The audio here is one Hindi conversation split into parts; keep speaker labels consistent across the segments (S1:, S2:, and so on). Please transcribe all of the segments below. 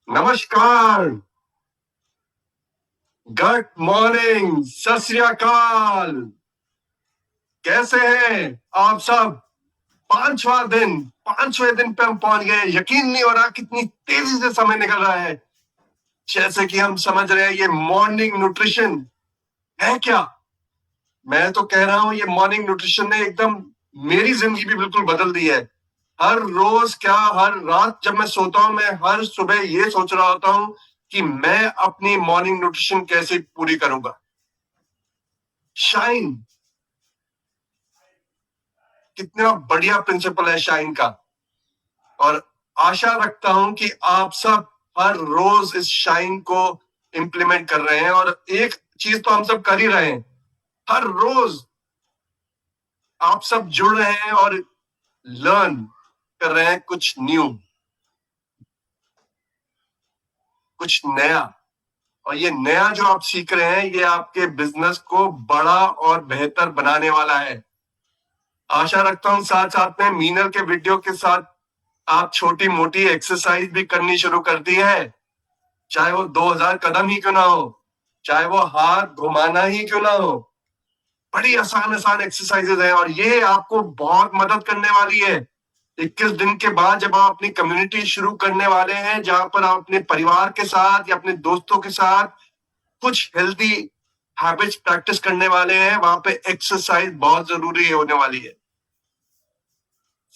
S1: नमस्कार, गुड मॉर्निंग, सत श्री अकाल। कैसे हैं आप सब? पांचवें दिन पे हम पहुंच गए। यकीन नहीं हो रहा कितनी तेजी से समय निकल रहा है। जैसे कि हम समझ रहे हैं ये मॉर्निंग न्यूट्रिशन है क्या। मैं तो कह रहा हूं ये मॉर्निंग न्यूट्रिशन ने एकदम मेरी जिंदगी भी बिल्कुल बदल दी है। हर रोज क्या, हर रात जब मैं सोता हूं, मैं हर सुबह ये सोच रहा होता हूं कि मैं अपनी मॉर्निंग न्यूट्रिशन कैसे पूरी करूंगा। शाइन, कितना बढ़िया प्रिंसिपल है शाइन का। और आशा रखता हूं कि आप सब हर रोज इस शाइन को इम्प्लीमेंट कर रहे हैं। और एक चीज तो हम सब कर ही रहे हैं, हर रोज आप सब जुड़ रहे हैं और लर्न कर रहे हैं कुछ न्यू, कुछ नया। और ये नया जो आप सीख रहे हैं ये आपके बिजनेस को बड़ा और बेहतर बनाने वाला है। आशा रखता हूं साथ साथ में मीनल के वीडियो के साथ आप छोटी मोटी एक्सरसाइज भी करनी शुरू कर दी है। चाहे वो 2000 कदम ही क्यों ना हो, चाहे वो हाथ घुमाना ही क्यों ना हो। बड़ी आसान आसान एक्सरसाइजेज हैं और ये आपको बहुत मदद करने वाली है। 21 दिन के बाद जब आप अपनी कम्युनिटी शुरू करने वाले हैं, जहां पर आप अपने परिवार के साथ या अपने दोस्तों के साथ कुछ हेल्दी हैबिट्स प्रैक्टिस करने वाले हैं, वहां पे एक्सरसाइज बहुत जरूरी होने वाली है।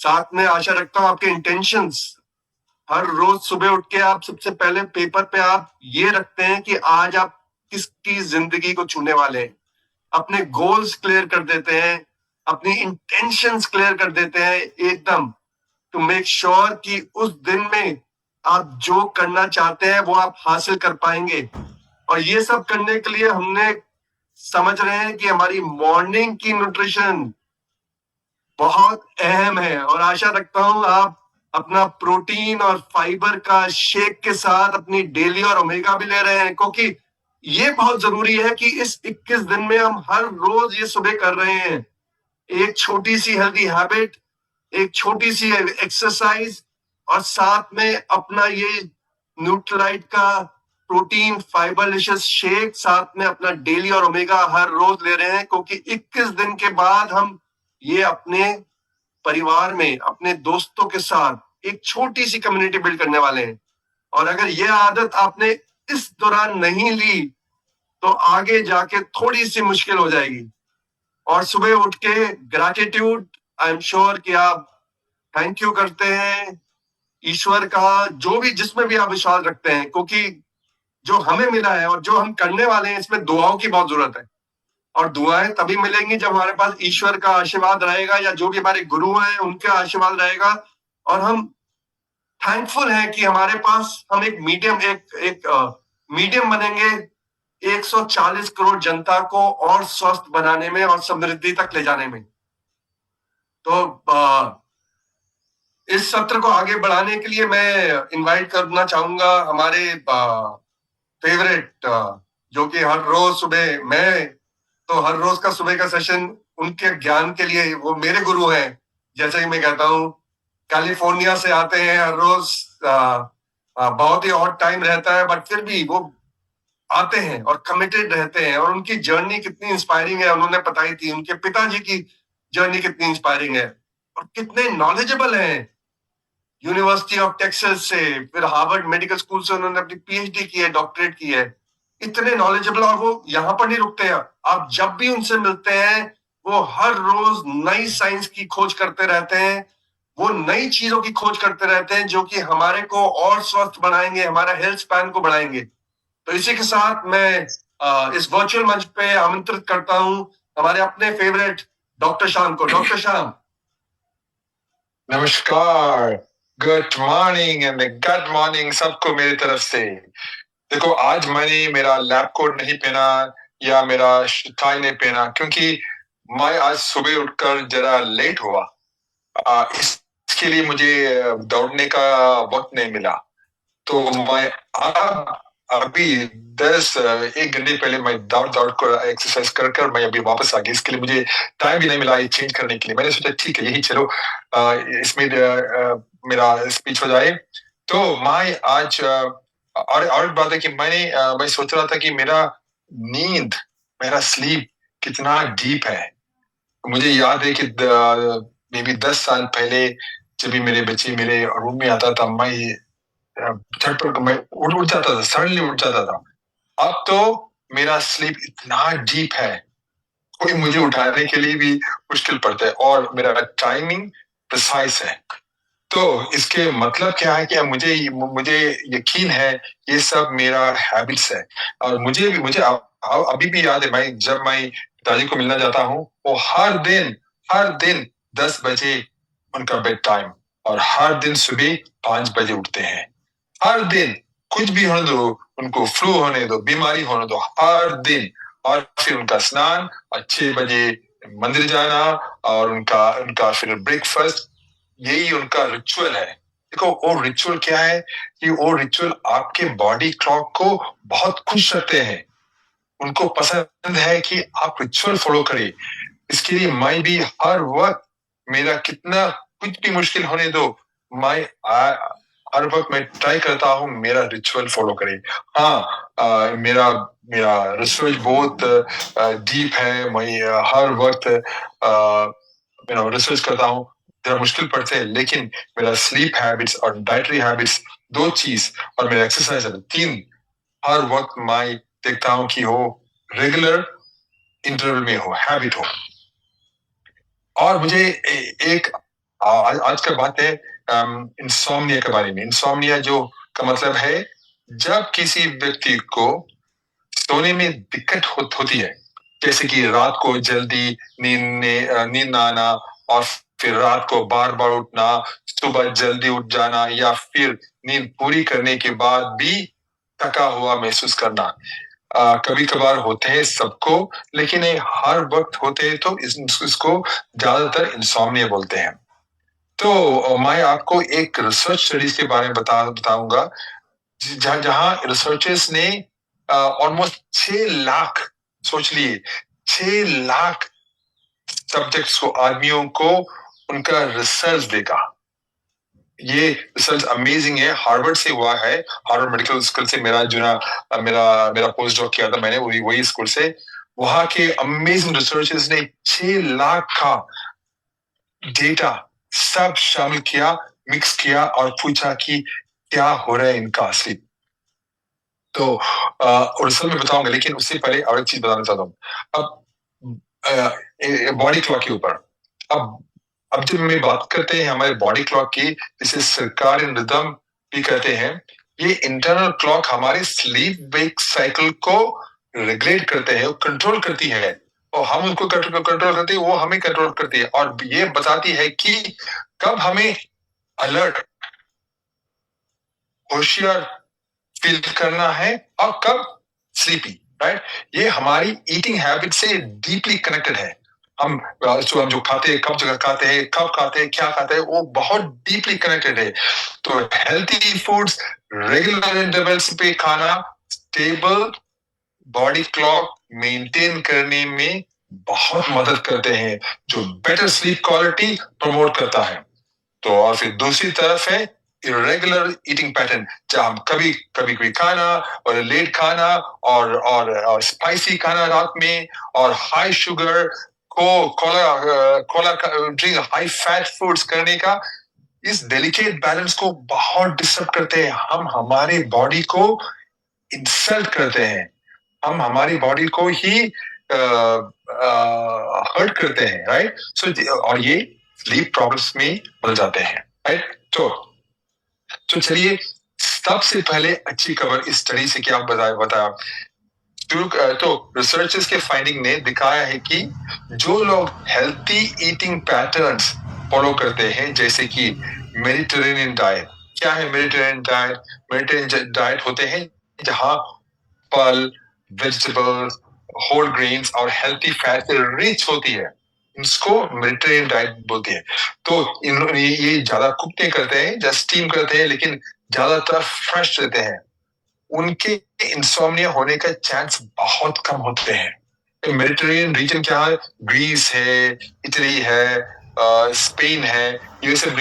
S1: साथ में आशा रखता हूं आपके इंटेंशंस, हर रोज सुबह उठ के आप सबसे पहले पेपर पे आप ये रखते हैं कि आज आप किसकी जिंदगी को छूने वाले हैं। अपने गोल्स क्लियर कर देते हैं, अपनी इंटेंशंस क्लियर कर देते हैं एकदम, टू मेक श्योर कि उस दिन में आप जो करना चाहते हैं वो आप हासिल कर पाएंगे। और ये सब करने के लिए हमने समझ रहे हैं कि हमारी मॉर्निंग की न्यूट्रिशन बहुत अहम है। और आशा रखता हूं आप अपना प्रोटीन और फाइबर का शेक के साथ अपनी डेली और ओमेगा भी ले रहे हैं, क्योंकि ये बहुत जरूरी है कि इस 21 दिन में हम हर रोज ये सुबह कर रहे हैं। एक छोटी सी हेल्दी हैबिट, एक छोटी सी एक्सरसाइज और साथ में अपना ये न्यूट्रलाइट का प्रोटीन फाइबर लिशियस शेक, साथ में अपना डेली और ओमेगा हर रोज ले रहे हैं, क्योंकि 21 दिन के बाद हम ये अपने परिवार में अपने दोस्तों के साथ एक छोटी सी कम्युनिटी बिल्ड करने वाले हैं। और अगर ये आदत आपने इस दौरान नहीं ली तो आगे जाके थोड़ी सी मुश्किल हो जाएगी। और सुबह उठ के ग्रैटिट्यूड, आई एम श्योर कि आप थैंक यू करते हैं ईश्वर का, जो भी जिसमें भी आप विश्वास रखते हैं, क्योंकि जो हमें मिला है और जो हम करने वाले हैं इसमें दुआओं की बहुत जरूरत है। और दुआएं तभी मिलेंगी जब हमारे पास ईश्वर का आशीर्वाद रहेगा या जो भी हमारे गुरु हैं उनका आशीर्वाद रहेगा। और हम थैंकफुल हैं कि हमारे पास हम एक मीडियम बनेंगे 140 करोड़ जनता को और स्वस्थ बनाने में और समृद्धि तक ले जाने में। तो इस सत्र को आगे बढ़ाने के लिए मैं इनवाइट करना चाहूंगा हमारे फेवरेट, जो कि हर रोज सुबह, मैं तो हर रोज का सुबह का सेशन उनके ज्ञान के लिए, वो मेरे गुरु हैं। जैसे ही मैं कहता हूँ कैलिफोर्निया से आते हैं हर रोज, बहुत ही ऑड टाइम रहता है बट फिर भी वो आते हैं और कमिटेड रहते हैं। और उनकी जर्नी कितनी इंस्पायरिंग है उन्होंने बताई थी। उनके पिताजी की जर्नी कितनी इंस्पायरिंग है और कितने नॉलेजेबल हैं। यूनिवर्सिटी ऑफ टेक्सास से, फिर हार्वर्ड मेडिकल स्कूल से उन्होंने अपनी पीएचडी की है, डॉक्टरेट की है। इतने नॉलेजेबल, और वो यहाँ पर नहीं रुकते हैं। आप जब भी उनसे मिलते हैं वो हर रोज नई साइंस की खोज करते रहते हैं, वो नई चीजों की खोज करते रहते हैं जो कि हमारे को और स्वस्थ बनाएंगे, हमारा हेल्थ स्पैन को बढ़ाएंगे। तो इसी के साथ मैं इस वर्चुअल मंच पे आमंत्रित करता हूं हमारे अपने फेवरेट डॉक्टर श्याम को। डॉक्टर श्याम,
S2: नमस्कार, good morning and good morning सबको मेरी तरफ से। देखो, आज मैंने मेरा लैब कोट नहीं पहना या मेरा टाई नहीं पहना क्योंकि मैं आज सुबह उठकर जरा लेट हुआ। इसके लिए मुझे दौड़ने का वक्त नहीं मिला। तो मैं अभी 1 घंटे पहले मैं दौड़ दौड़ कर एक्सरसाइज कर कर मैं अभी वापस आ गया। इसके लिए मुझे टाइम भी नहीं मिला ये चेंज करने के लिए। मैंने सोचा ठीक है यही चलो, इसमें मेरा स्पीच हो जाए। तो मैं आज और एक बात है कि मैं सोच रहा था कि नींद मेरा स्लीप कितना डीप है। मुझे याद है कि मे बी 10 साल पहले जब भी मेरे बच्चे मेरे रूम में आता था, मैं झटपट मैं उठ जाता था, सडनली उठ जाता था। अब तो मेरा स्लीप इतना डीप है, कोई मुझे उठाने के लिए भी मुश्किल पड़ता है, और मेरा टाइमिंग प्रिसाइज है। तो इसके मतलब क्या है कि अब मुझे यकीन है ये सब मेरा हैबिट्स है। और मुझे अभी भी याद है, जब मैं पिताजी को मिलना जाता हूँ, वो हर दिन 10 बजे उनका बेड टाइम, और हर दिन सुबह 5 बजे उठते हैं। हर दिन, कुछ भी होने दो, उनको फ्लू होने दो, बीमारी होने दो, हर दिन। और फिर उनका स्नान, और 6 बजे मंदिर जाना, और उनका उनका फिर ब्रेकफास्ट, यही उनका रिचुअल है। देखो वो रिचुअल क्या है कि वो रिचुअल आपके बॉडी क्लॉक को बहुत खुश रखते हैं। उनको पसंद है कि आप रिचुअल फॉलो करें। इसके लिए मैं भी हर वक्त, मेरा कितना कुछ भी मुश्किल होने दो, मैं हर वक्त मैं ट्राई करता हूँ मेरा रिचुअल फॉलो करे। हाँ, मेरा मेरा रिसर्च बहुत डीप है। मैं हर वक्त रिसर्च करता हूँ। जरा मुश्किल पड़ते हैं, लेकिन मेरा स्लीप हैबिट्स और डाइटरी हैबिट्स, 2 चीज, और मेरा एक्सरसाइज है, 3, हर वक्त मैं देखता हूँ कि हो रेगुलर इंटरवल में हो, हैबिट हो। और मुझे एक आज का बात है इंसोम्निया के बारे में। इंसोम्निया जो का मतलब है जब किसी व्यक्ति को सोने में दिक्कत होती है, जैसे कि रात को जल्दी नींद ना आना, और फिर रात को बार बार उठना, सुबह जल्दी उठ जाना, या फिर नींद पूरी करने के बाद भी थका हुआ महसूस करना। कभी कभार होते हैं सबको, लेकिन ये हर वक्त होते हैं, तो इसको ज्यादातर इंसोम्निया बोलते हैं। तो मैं आपको एक रिसर्च स्टडीज के बारे में बताऊंगा, जहां रिसर्चर्स ने ऑलमोस्ट 6 लाख, सोच लिए, 6 लाख सब्जेक्ट्स को, आदमियों को उनका रिसर्च देखा। ये रिसर्च अमेजिंग है, हार्वर्ड से हुआ है। हार्वर्ड मेडिकल स्कूल से मेरा मेरा पोस्ट डॉक किया था मैंने, वही स्कूल से। वहां के अमेजिंग रिसर्चर्स ने 6 लाख का डेटा सब शामिल किया, मिक्स किया, और पूछा कि क्या हो रहा है इनका असली। तो रिसर्च में बताऊंगा, लेकिन उससे पहले और एक चीज बताना चाहता हूँ। अब बॉडी क्लॉक के ऊपर, अब अब जब मैं बात करते हैं हमारे बॉडी क्लॉक की, जिसे सर्काडियन रिदम भी कहते हैं, ये इंटरनल क्लॉक हमारे स्लीप वेक साइकिल को रेगुलेट करते हैं, कंट्रोल करती है। और हम उनको कंट्रोल करते हैं, वो हमें कंट्रोल करती है, और ये बताती है कि कब हमें अलर्ट, होशियार फील करना है, और कब स्लीपी, राइट। ये हमारी ईटिंग हैबिट से डीपली कनेक्टेड है। हम जो खाते हैं, कब जगह खाते हैं, कब खाते हैं, क्या खाते हैं, वो बहुत डीपली कनेक्टेड है। तो हेल्थी फूड्स, रेगुलर इंटरवल्स पे खाना, स्टेबल बॉडी क्लॉक मेंटेन करने में बहुत मदद करते हैं, जो बेटर स्लीप क्वालिटी प्रमोट करता है। तो और फिर दूसरी तरफ है इरेगुलर ईटिंग पैटर्न, जहां हम कभी कभी कोई खाना, और लेट खाना, और स्पाइसी खाना रात में, और हाई शुगर को Cola drink, high fat foods करने का, इस डेलिकेट बैलेंस को बहुत डिस्टर्ब करते हैं। हम हमारे बॉडी को इंसल्ट करते हैं, हम हमारी बॉडी को ही हर्ट करते हैं, राइट। और ये स्लीप प्रॉब्लम्स में बदल जाते हैं, राइट। तो चलिए, सबसे पहले अच्छी खबर इस स्टडी से क्या बताया। तो रिसर्चर्स के फाइंडिंग ने दिखाया है कि जो लोग हेल्थी ईटिंग पैटर्न्स फॉलो करते हैं, जैसे कि मेडिटेरेनियन डाइट। क्या है मेडिटेरेनियन डाइट? मेडिटेरेनियन डाइट होते हैं जहां फल, वेजिटेबल्स, होल ग्रेन्स और हेल्थी फैट से रिच होती है, इसको मेडिटेरेनियन डाइट बोलते हैं। तो ये ज्यादा कुक नहीं करते हैं, जस्ट स्टीम करते हैं, लेकिन ज्यादातर फ्रेश रहते हैं। उनके इंसोम्निया होने का चांस बहुत कम होते हैं। मेडिटेरेनियन रीजन क्या है? ग्रीस है, इटली है, स्पेन है, ये सब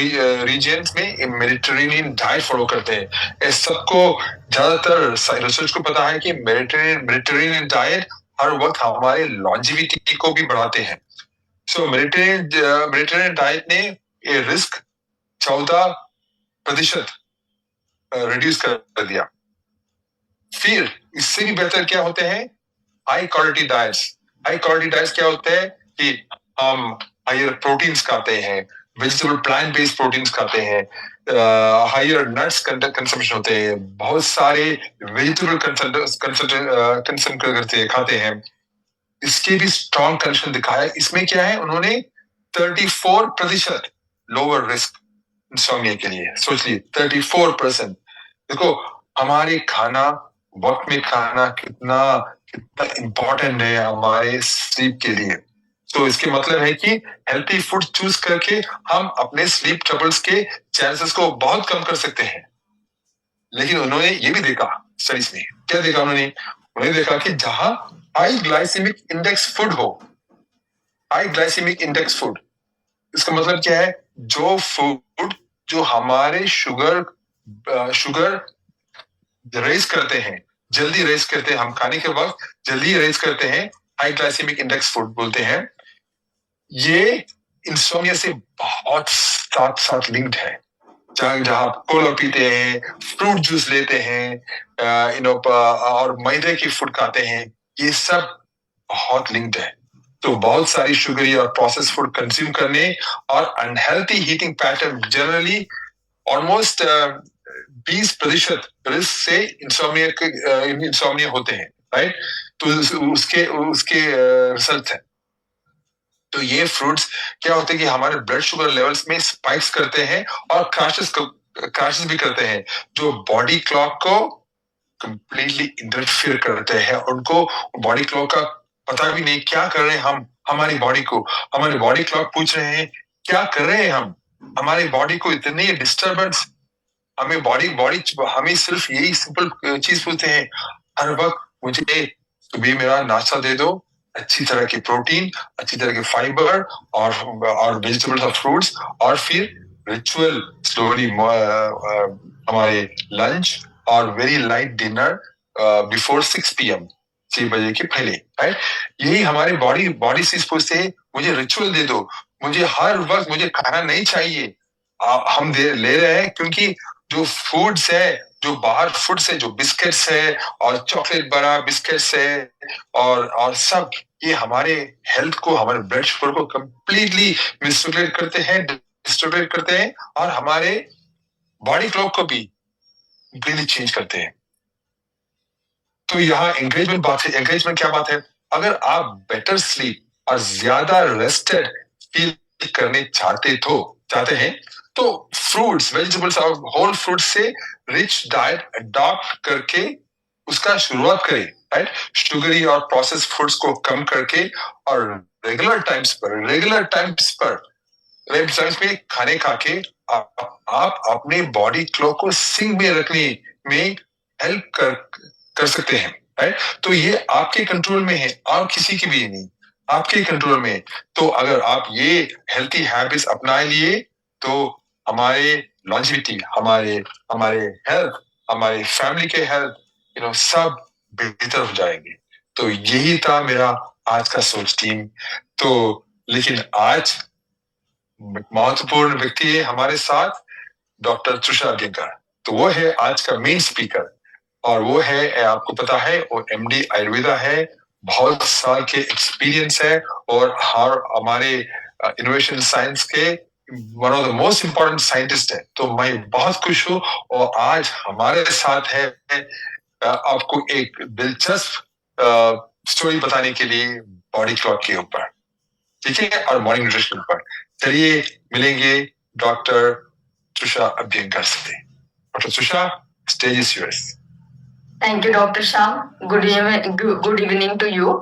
S2: रीजन्स में मेडिटेरेनियन डाइट फॉलो करते हैं। इस सबको ज्यादातर रिसर्च को पता है कि मेडिटेरेनियन डाइट हर वक्त हमारे लॉन्जिविटी को भी बढ़ाते हैं। सो मेडिटेरेनियन डाइट ने ये रिस्क 14% रिड्यूस कर दिया। फिर इससे भी बेहतर क्या होते हैं? High quality diets. High quality diets क्या होते हैं कि हम हायर प्रोटीन्स खाते हैं, वेजिटेबल प्लांट बेस्ड प्रोटीन्स खाते हैं, हायर नट्स कंजम्पशन होते हैं, बहुत सारे वेजिटेबल कंज्यूम करते खाते हैं। इसके भी स्ट्रॉन्ग कनेक्शन दिखाया। इसमें क्या है, उन्होंने 34% लोअर रिस्क इंसोम्निया के लिए। सोचिए 34%। देखो हमारे खाना, वक्त में खाना कितना कितना इंपॉर्टेंट है हमारे स्लीप के लिए। तो इसके मतलब है कि हेल्थी फूड चूज करके हम अपने स्लीप ट्रबल्स के चांसेस को बहुत कम कर सकते हैं। लेकिन उन्होंने ये भी देखा स्टडीज में, क्या देखा उन्होंने देखा कि जहां हाई ग्लाइसेमिक इंडेक्स फूड हो, हाई ग्लाइसेमिक इंडेक्स फूड, इसका मतलब क्या है? जो फूड जो हमारे शुगर रेज करते हैं, जल्दी रेज करते हैं, हम खाने के वक्त जल्दी रेज करते हैं, हाई ग्लाइसेमिक इंडेक्स फूड बोलते हैं। ये इंसोम्निया से बहुत साथ साथ लिंक्ड है। जहां कोला पीते हैं, फ्रूट जूस लेते हैं, और मैदे की फूड खाते हैं, ये सब बहुत लिंक्ड है। तो बहुत सारी शुगरी और प्रोसेस फूड कंज्यूम करने और unhealthy heating pattern generally almost 20% risk से इंसोम्निया होते हैं, राइट? तो उसके उसके रिजल्ट है। तो ये फ्रूट्स क्या होते हैं कि हमारे ब्लड शुगर लेवल्स में स्पाइक्स करते हैं और क्रैशेस भी करते हैं, जो बॉडी क्लॉक को कंप्लीटली इंटरफियर करते हैं। उनको बॉडी क्लॉक का पता भी नहीं क्या कर रहे हैं हम हमारी बॉडी को। हमारी बॉडी क्लॉक पूछ रहे हैं क्या कर रहे हैं हम, हमारी बॉडी को इतनी डिस्टर्बेंस। हमें हमें सिर्फ यही सिंपल चीज पूछते हैं हर वक्त, मुझे सुबह मेरा नाश्ता दे दो, अच्छी तरह की प्रोटीन, अच्छी तरह के फाइबर और वेजिटेबल्स और फ्रूट्स, और फिर रिचुअल स्लोली हमारे लंच और very light dinner before 6 PM, 6 बजे के पहले, राइट? यही हमारे बॉडी से पूछते हैं, मुझे रिचुअल दे दो, मुझे हर वक्त मुझे खाना नहीं चाहिए। हम ले रहे हैं क्योंकि जो फूड्स है, जो बाहर फूड्स है, जो बिस्किट्स है और चॉकलेट बना बिस्किट्स है और सब, ये हमारे हेल्थ को, हमारे ब्लड शुगर को कंप्लीटली मिसरेगुलेट करते हैं, डिस्टर्बेट करते हैं, और हमारे बॉडी क्लॉक को भी कंप्लीटली चेंज करते हैं। तो यहाँ एंगेजमेंट क्या बात है? अगर आप बेटर स्लीप और ज्यादा रेस्टेड फील करने चाहते हैं तो फ्रूट्स, वेजिटेबल्स और होल फ्रूट्स से रिच डाइट अडॉप्ट करके उसका शुरुआत करें, राइट? शुगरी और प्रोसेस फूड्स को कम करके और रेगुलर टाइम्स पे खाने खा के आप अपने बॉडी क्लॉक को सिंक में रखने में हेल्प कर सकते हैं, राइट? तो ये आपके कंट्रोल में है और किसी की भी नहीं, आपके कंट्रोल में। तो अगर आप ये हेल्थी हैबिट्स अपना लिए तो हमारे लॉन्जिविटी, हमारे हेल्थ, हमारे फैमिली के हेल्थ, सब बेहतर हो जाएंगे। तो यही था मेरा आज का सोच टीम। तो लेकिन आज महत्वपूर्ण व्यक्ति है हमारे साथ, डॉक्टर त्रुषा अभ्यंकर। तो वो है आज का मेन स्पीकर, और वो है, आपको पता है, वो MD आयुर्वेदा है, बहुत साल के एक्सपीरियंस है, और हमारे इनोवेशन साइंस के one of the most important scientist है। तो मैं बहुत खुश हूँ, और आज हमारे साथ है आपको एक दिलचस्प स्टोरी बताने के लिए बॉडी क्लॉक के ऊपर, ठीक है, और मॉर्निंग न्यूट्रिशन पर। चलिए मिलेंगे डॉक्टर त्रुषा अभ्यंकर से। Doctor Trusha, stage is yours.
S3: Thank you doctor Shyam. Good evening to you,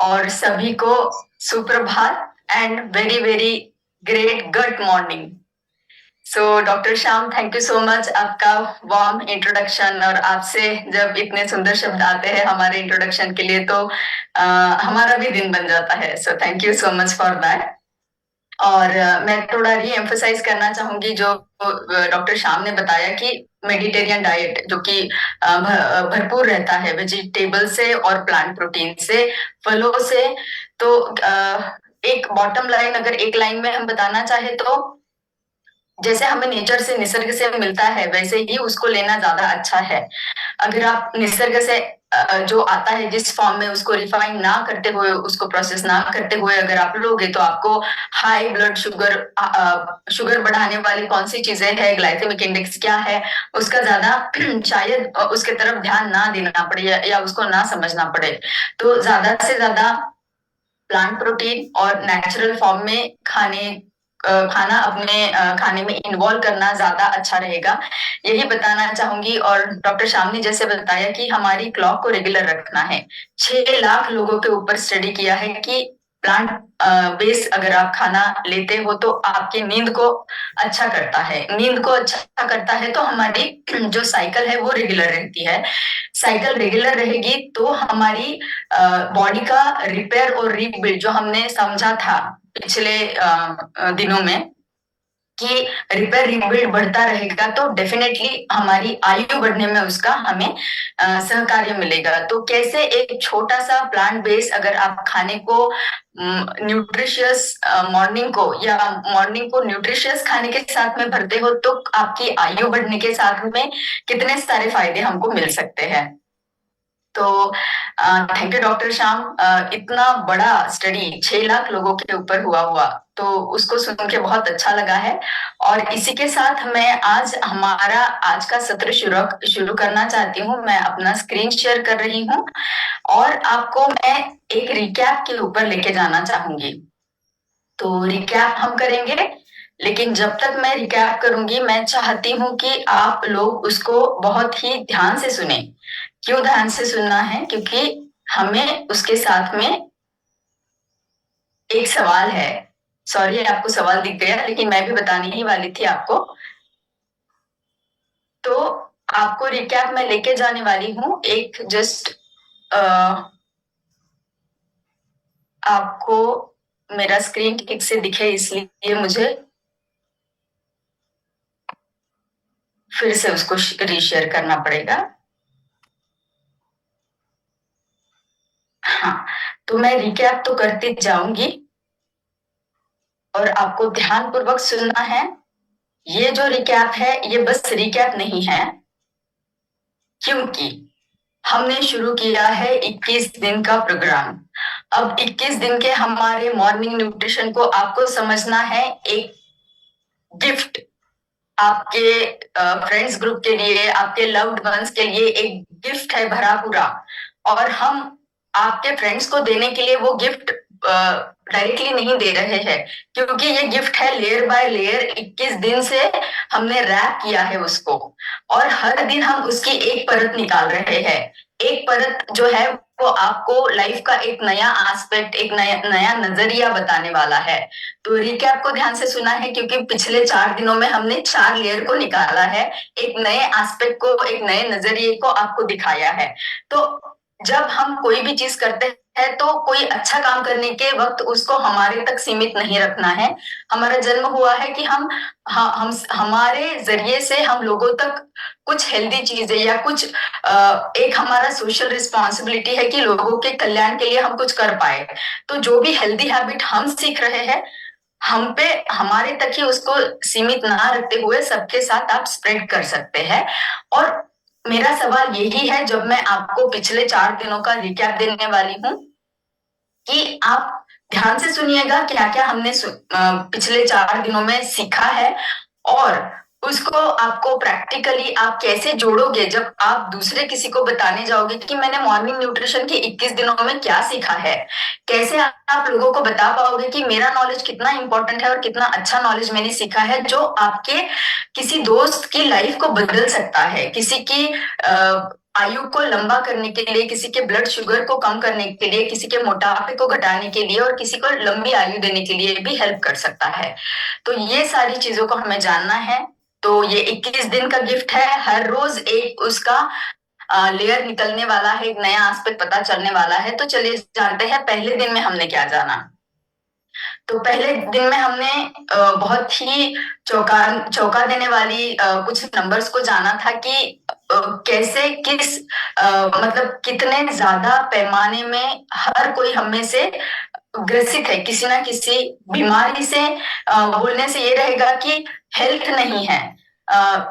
S3: और सभी को सुप्रभात and very very great good morning. So doctor Shyam, thank you so much, आपका वार्म इंट्रोडक्शन, और आपसे जब इतने सुंदर शब्द आते हैं हमारे इंट्रोडक्शन के लिए तो हमारा भी दिन बन जाता है। So thank you so much for that. और मैं थोड़ा री एम्फोसाइज करना चाहूंगी जो डॉक्टर श्याम ने बताया कि मेडिटेरियन डाइट जो कि भरपूर रहता है वेजिटेबल से और प्लांट प्रोटीन से, फलों से। तो एक बॉटम लाइन अगर एक लाइन में हम बताना चाहे तो जैसे हमें नेचर से, निसर्ग से मिलता है वैसे ही उसको लेना ज्यादा अच्छा है। अगर आप निसर्ग से जो आता है जिस फॉर्म में, उसको रिफाइन ना करते हुए, उसको प्रोसेस ना करते हुए अगर आप लोगे तो आपको हाई ब्लड शुगर, शुगर बढ़ाने वाली कौन सी चीजें हैं, ग्लाइसेमिक इंडेक्स क्या है, उसका ज्यादा शायद उसके तरफ ध्यान ना देना पड़े या उसको ना समझना पड़े। तो ज्यादा से ज्यादा प्लांट प्रोटीन और नेचुरल फॉर्म में खाना अपने खाने में इन्वॉल्व करना ज्यादा अच्छा रहेगा, यही बताना चाहूंगी। और डॉक्टर श्याम ने जैसे बताया कि हमारी क्लॉक को रेगुलर रखना है। 6 लाख लोगों के ऊपर स्टडी किया है कि प्लांट बेस अगर आप खाना लेते हो तो आपकी नींद को अच्छा करता है। नींद को अच्छा करता है तो हमारी जो साइकिल है वो रेगुलर रहती है। साइकिल रेगुलर रहेगी तो हमारी बॉडी का रिपेयर और रीबिल्ड जो हमने समझा था पिछले दिनों में कि रिपेयर रीबिल्ड बढ़ता रहेगा तो डेफिनेटली हमारी आयु बढ़ने में उसका हमें सहकार्य मिलेगा। तो कैसे एक छोटा सा प्लांट बेस अगर आप खाने को न्यूट्रिशियस मॉर्निंग को न्यूट्रिशियस खाने के साथ में भरते हो तो आपकी आयु बढ़ने के साथ में कितने सारे फायदे हमको मिल सकते हैं। तो थैंक यू डॉक्टर श्याम। इतना बड़ा स्टडी 6 लाख लोगों के ऊपर हुआ तो उसको सुन के बहुत अच्छा लगा है। और इसी के साथ मैं आज हमारा आज का सत्र शुरू करना चाहती हूँ। मैं अपना स्क्रीन शेयर कर रही हूँ और आपको मैं एक रिकैप के ऊपर लेके जाना चाहूंगी। तो रिकैप हम करेंगे, लेकिन जब तक मैं रिकैप करूंगी मैं चाहती हूँ कि आप लोग उसको बहुत ही ध्यान से सुने। क्यों ध्यान से सुनना है? क्योंकि हमें उसके साथ में एक सवाल है। सॉरी आपको सवाल दिख गया, लेकिन मैं भी बताने ही वाली थी आपको। तो आपको रिकैप में लेके जाने वाली हूँ एक जस्ट आपको मेरा स्क्रीन ठीक से दिखे इसलिए मुझे फिर से उसको रीशेयर करना पड़ेगा। हाँ, तो मैं रिकैप तो करती जाऊंगी और आपको ध्यान पूर्वक सुनना है। ये जो रिकैप है ये बस रिकैप नहीं है, क्योंकि हमने शुरू किया है 21 दिन का प्रोग्राम। अब 21 दिन के हमारे मॉर्निंग न्यूट्रिशन को आपको समझना है एक गिफ्ट, आपके फ्रेंड्स ग्रुप के लिए, आपके लव्ड वंस के लिए एक गिफ्ट है भरा पूरा। और हम आपके फ्रेंड्स को देने के लिए वो गिफ्ट डायरेक्टली नहीं दे रहे हैं, क्योंकि ये गिफ्ट है लेयर बाय लेयर। 21 दिन से हमने रैप किया है उसको, और हर दिन हम उसकी एक परत निकाल रहे हैं। एक परत जो है वो आपको लाइफ का एक नया एस्पेक्ट, एक नया नजरिया बताने वाला है। तो रिकैप को ध्यान से सुना है, क्योंकि पिछले 4 दिनों में हमने 4 लेयर को निकाला है, एक नए एस्पेक्ट को, एक नए नजरिए को आपको दिखाया है। तो जब हम कोई भी चीज करते हैं तो कोई अच्छा काम करने के वक्त उसको हमारे तक सीमित नहीं रखना है। हमारा जन्म हुआ है कि हम हमारे जरिए से हम लोगों तक कुछ हेल्दी चीजें या कुछ एक हमारा सोशल रिस्पॉन्सिबिलिटी है कि लोगों के कल्याण के लिए हम कुछ कर पाए। तो जो भी हेल्दी हैबिट हम सीख रहे हैं, हम पे हमारे तक ही उसको सीमित ना रखते हुए सबके साथ आप स्प्रेड कर सकते हैं। और मेरा सवाल यही है, जब मैं आपको पिछले 4 दिनों का रिकैप देने वाली हूँ, कि आप ध्यान से सुनिएगा क्या क्या हमने पिछले 4 दिनों में सीखा है, और उसको आपको प्रैक्टिकली आप कैसे जोड़ोगे जब आप दूसरे किसी को बताने जाओगे कि मैंने मॉर्निंग न्यूट्रिशन की 21 दिनों में क्या सीखा है। कैसे आप लोगों को बता पाओगे कि मेरा नॉलेज कितना इंपॉर्टेंट है और कितना अच्छा नॉलेज मैंने सीखा है, जो आपके किसी दोस्त की लाइफ को बदल सकता है, किसी की आयु को लंबा करने के लिए, किसी के ब्लड शुगर को कम करने के लिए, किसी के मोटापे को घटाने के लिए और किसी को लंबी आयु देने के लिए भी हेल्प कर सकता है। तो ये सारी चीजों को हमें जानना है। तो ये 21 दिन का गिफ्ट है, हर रोज एक उसका लेयर निकलने वाला है, एक नया एस्पेक्ट पता चलने वाला है। तो चलिए जानते हैं पहले दिन में हमने क्या जाना। तो पहले दिन में हमने बहुत ही चौंका देने वाली कुछ नंबर्स को जाना था कि कैसे मतलब कितने ज्यादा पैमाने में हर कोई हम में से ग्रसित है किसी ना किसी बीमारी से। बोलने से ये रहेगा कि हेल्थ नहीं है,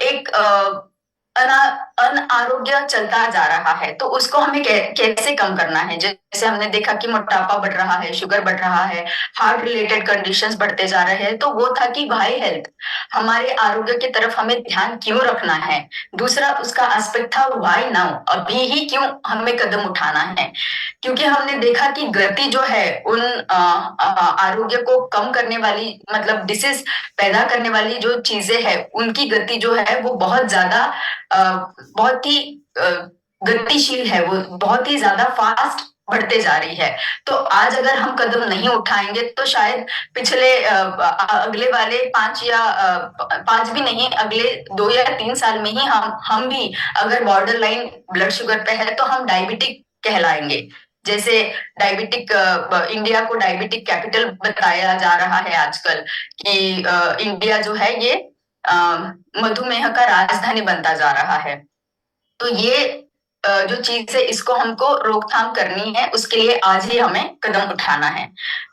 S3: एक अनारोग्य चलता जा रहा है। तो उसको हमें कैसे कम करना है। जैसे हमने देखा कि मोटापा बढ़ रहा है, शुगर बढ़ रहा है, हार्ट रिलेटेड कंडीशंस बढ़ते जा रहे हैं। तो वो था कि भाई हेल्थ, हमारे आरोग्य की तरफ हमें ध्यान क्यों रखना है। दूसरा उसका एस्पेक्ट था व्हाई नाउ, अभी ही क्यों हमें कदम उठाना है। क्योंकि हमने देखा कि गति जो है उन आरोग्य को कम करने वाली, मतलब डिसीज पैदा करने वाली जो चीजें हैं, उनकी गति जो है वो बहुत ज्यादा बहुत ही गतिशील है, वो बहुत ही ज्यादा फास्ट बढ़ते जा रही है। तो आज अगर हम कदम नहीं उठाएंगे तो शायद पिछले अगले वाले 5 भी नहीं, अगले 2 या 3 साल में ही हम भी अगर बॉर्डर लाइन ब्लड शुगर पे है तो हम डायबिटिक कहलाएंगे। जैसे डायबिटिक, इंडिया को डायबिटिक कैपिटल बताया जा रहा है आजकल कि इंडिया जो है ये मधुमेह का राजधानी बनता जा रहा है। तो ये जो चीज है इसको हमको रोकथाम करनी है, उसके लिए आज ही हमें कदम उठाना है।